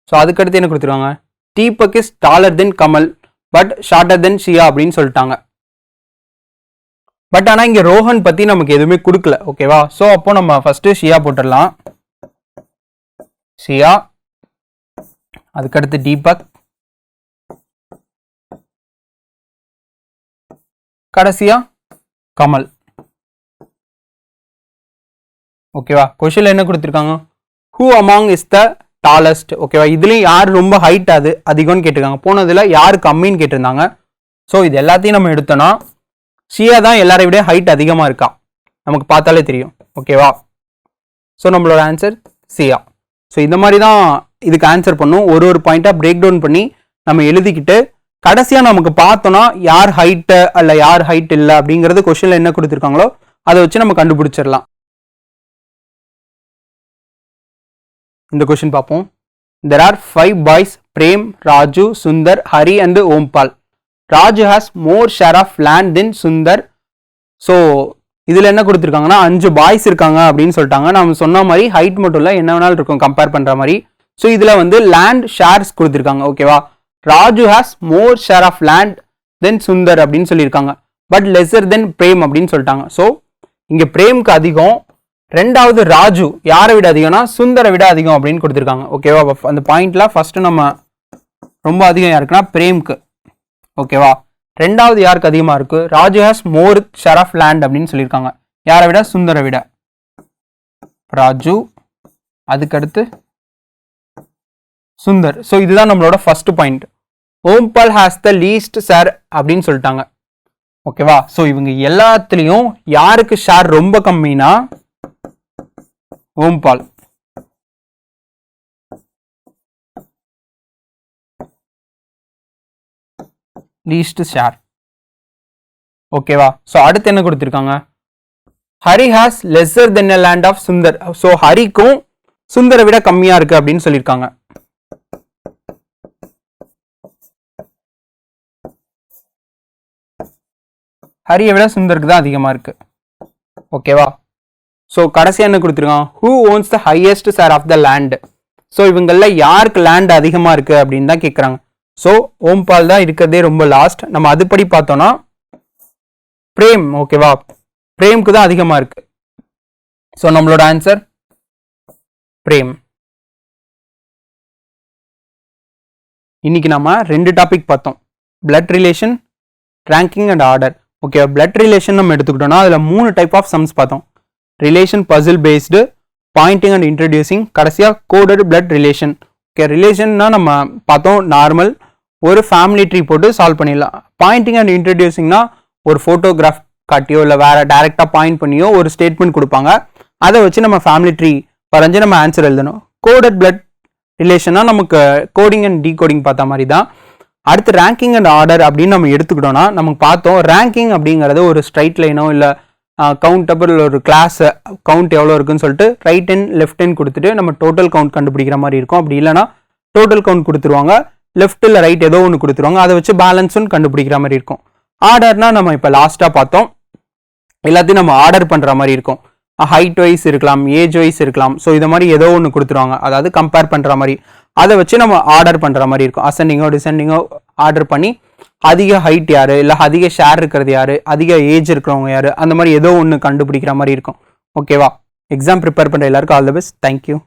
ஸோ அதுக்கடுத்து என்ன கொடுத்துருக்காங்க, Deepak is taller than Kamal but shorter than Shiya அப்படின்னு சொல்லிட்டாங்க. பட் ஆனால் இங்கே ரோஹன் பற்றி நமக்கு எதுவுமே கொடுக்கல. ஓகேவா? ஸோ அப்போ நம்ம ஃபர்ஸ்ட் ஷியா போட்டுடலாம். ஷியா, அதுக்கடுத்து தீபக், கடைசியா கமல். ஓகேவா? கொஸ்டின்ல என்ன கொடுத்துருக்காங்க, who among is the tallest. ஓகேவா? இதுலயும் யார் ரொம்ப ஹைட் அதிகம்னு கேட்டிருக்காங்க. போனதுல யார் கம்மின்னு கேட்டிருந்தாங்க. ஸோ இது எல்லாத்தையும் நம்ம எடுத்தோம்னா ஷியா தான் எல்லாரை விட ஹைட் அதிகமாக இருக்கா, நமக்கு பார்த்தாலே தெரியும். ஓகேவா? ஸோ நம்மளோட ஆன்சர் ஷியா. ஸோ இந்த மாதிரி தான் இதுக்கு ஆன்சர் பண்ணும். ஒரு பாயிண்டாக பிரேக் டவுன் பண்ணி நம்ம எழுதிக்கிட்டு கடைசியாக நமக்கு பார்த்தோம்னா யார் ஹைட்டு அல்ல யார் ஹைட் இல்லை அப்படிங்கிறது கொஸ்டின்ல என்ன கொடுத்துருக்காங்களோ அதை வச்சு நம்ம கண்டுபிடிச்சிடலாம். இந்த கொஸ்டின் பார்ப்போம். There are 5 boys, Prem, Raju, Sundar, Hari and Ompal. Raju has more share of land than Sundar. So இதில் என்ன கொடுத்துருக்காங்கன்னா 5 பாய்ஸ் இருக்காங்க அப்படின்னு சொல்லிட்டாங்க. நம்ம சொன்ன மாதிரி ஹைட் மட்டும் இல்லை, என்ன வேணாலும் இருக்கும் கம்பேர் பண்ணுற மாதிரி. ஸோ இதில் வந்து லேண்ட் ஷேர்ஸ் கொடுத்துருக்காங்க. ஓகேவா? Raju has more share of land than Sundar அப்படின்னு சொல்லியிருக்காங்க. பட் லெஸர் தென் பிரேம் அப்படின்னு சொல்லிட்டாங்க. ஸோ இங்கே பிரேம்க்கு அதிகம், ரெண்டாவது ராஜு யாரை விட அதிகம்னா சுந்தரை விட அதிகம் அப்படின்னு கொடுத்துருக்காங்க. ஓகேவா? அந்த பாயிண்ட்ல ஃபர்ஸ்ட் நம்ம ரொம்ப அதிகம் யாருக்குன்னா பிரேம்க்கு. ஓகேவா? ரெண்டாவது யாருக்கு அதிகமா இருக்கு, Raju has more share of land அப்படின்னு சொல்லியிருக்காங்க. யாரை விட, சுந்தரை விட. ராஜு, அதுக்கடுத்து சுந்தர். ஸோ இதுதான் நம்மளோட first point. Ompal has the least share அப்படின்னு சொல்லிட்டாங்க. ஓகேவா? ஸோ இவங்க எல்லாத்துலேயும் யாருக்கு ஷேர் ரொம்ப கம்மினா ஓம்பால். Least share. ஓகேவா? ஸோ அடுத்து என்ன கொடுத்துருக்காங்க, Hari has lesser than a land of Sundar. So ஹரிக்கும் சுந்தரை விட கம்மியா இருக்கு அப்படின்னு சொல்லியிருக்காங்க. ஹரியை விட சுந்தருக்கு தான் அதிகமா இருக்கு. ஓகேவா? ஸோ கடைசியா என்ன கொடுத்துருக்கான், who owns the highest share of the land. So இவங்கள யாருக்கு லேண்ட் அதிகமா இருக்கு அப்படின்னு தான் கேட்குறாங்க. ஸோ ஓம்பால் தான் இருக்கிறதே ரொம்ப லாஸ்ட். நம்ம அதுபடி பார்த்தோம்னா பிரேம். ஓகேவா? பிரேம்க்கு தான் அதிகமா இருக்கு. ஸோ நம்மளோட ஆன்சர் பிரேம். இன்னைக்கு நம்ம 2 டாபிக் பார்த்தோம், blood relation, ranking and order. Okay, blood relation நம்ம எடுத்துக்கிட்டோம்னா அதில் 3 டைப் ஆஃப் சம்ஸ் பார்த்தோம். Relation puzzle based, pointing and introducing, கடைசியாக கோடட் பிளட் ரிலேஷன். ஓகே, ரிலேஷன்னா நம்ம பார்த்தோம் நார்மல் ஒரு ஃபேமிலி ட்ரீ போட்டு சால்வ் பண்ணிடலாம். பாயிண்டிங் அண்ட் இன்ட்ரடியூசிங்னா ஒரு ஃபோட்டோகிராஃப் காட்டியோ இல்லை வேற டைரெக்டாக பாயிண்ட் பண்ணியோ ஒரு ஸ்டேட்மெண்ட் கொடுப்பாங்க, அதை வச்சு நம்ம ஃபேமிலி ட்ரீ வரைஞ்சி நம்ம ஆன்சர் எழுதணும். கோடட் பிளட் ரிலேஷனா நமக்கு கோடிங் அண்ட் டீகோடிங் பார்த்த மாதிரி தான். அடுத்து ரேங்கிங் அண்ட் ஆர்டர் அப்படின்னு நம்ம எடுத்துக்கிட்டோம்னா நமக்கு பார்த்தோம், ரேங்கிங் அப்படிங்கிறது ஒரு ஸ்ட்ரைட் லைனோ இல்லை கவுண்டபிள் ஒரு கிளாஸ் கவுண்ட் எவ்வளோ இருக்குன்னு சொல்லிட்டு ரைட் ஹேண்ட் லெஃப்ட் ஹேண்ட் கொடுத்துட்டு நம்ம டோட்டல் கவுண்ட் கண்டுபிடிக்கிற மாதிரி இருக்கும். அப்படி இல்லைனா டோட்டல் கவுண்ட் கொடுத்துருவாங்க, லெஃப்ட் இல்லை ரைட் ஏதோ ஒன்று கொடுத்துருவாங்க, அதை வச்சு பேலன்ஸும் கண்டுபிடிக்கிற மாதிரி இருக்கும். ஆர்டர்னா நம்ம இப்போ லாஸ்ட்டாக பார்த்தோம், எல்லாத்தையும் நம்ம ஆர்டர் பண்ணுற மாதிரி இருக்கும். ஹைட் வைஸ் இருக்கலாம், ஏஜ் வைஸ் இருக்கலாம். ஸோ இதை மாதிரி ஏதோ ஒன்று கொடுத்துருவாங்க, அதாவது கம்பேர் பண்ணுற மாதிரி, அதை வச்சு நம்ம ஆர்டர் பண்ணுற மாதிரி இருக்கும். அசெண்டிங்கோ டிசெண்டிங்கோ ஆர்டர் பண்ணி அதிக ஹைட் யார், இல்லை அதிக ஷேர் இருக்கிறது யார், அதிக ஏஜ் இருக்கிறவங்க யார், அந்த மாதிரி ஏதோ ஒன்று கண்டுபிடிக்கிற மாதிரி இருக்கும். ஓகேவா? எக்ஸாம் ப்ரிப்பேர் பண்ணுற எல்லாருக்கும் ஆல் தி பெஸ்ட். தேங்க்யூ.